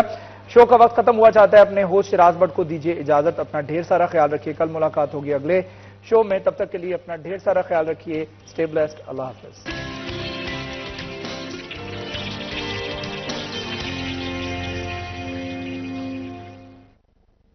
شو کا وقت ختم ہوا چاہتا ہے, اپنے ہوسٹ شراز بٹ کو دیجیے اجازت. اپنا ڈھیر سارا خیال رکھیے, کل ملاقات ہوگی اگلے شو میں. تب تک کے لیے اپنا ڈھیر سارا خیال رکھیے. اسٹے بلیسڈ, اللہ حافظ.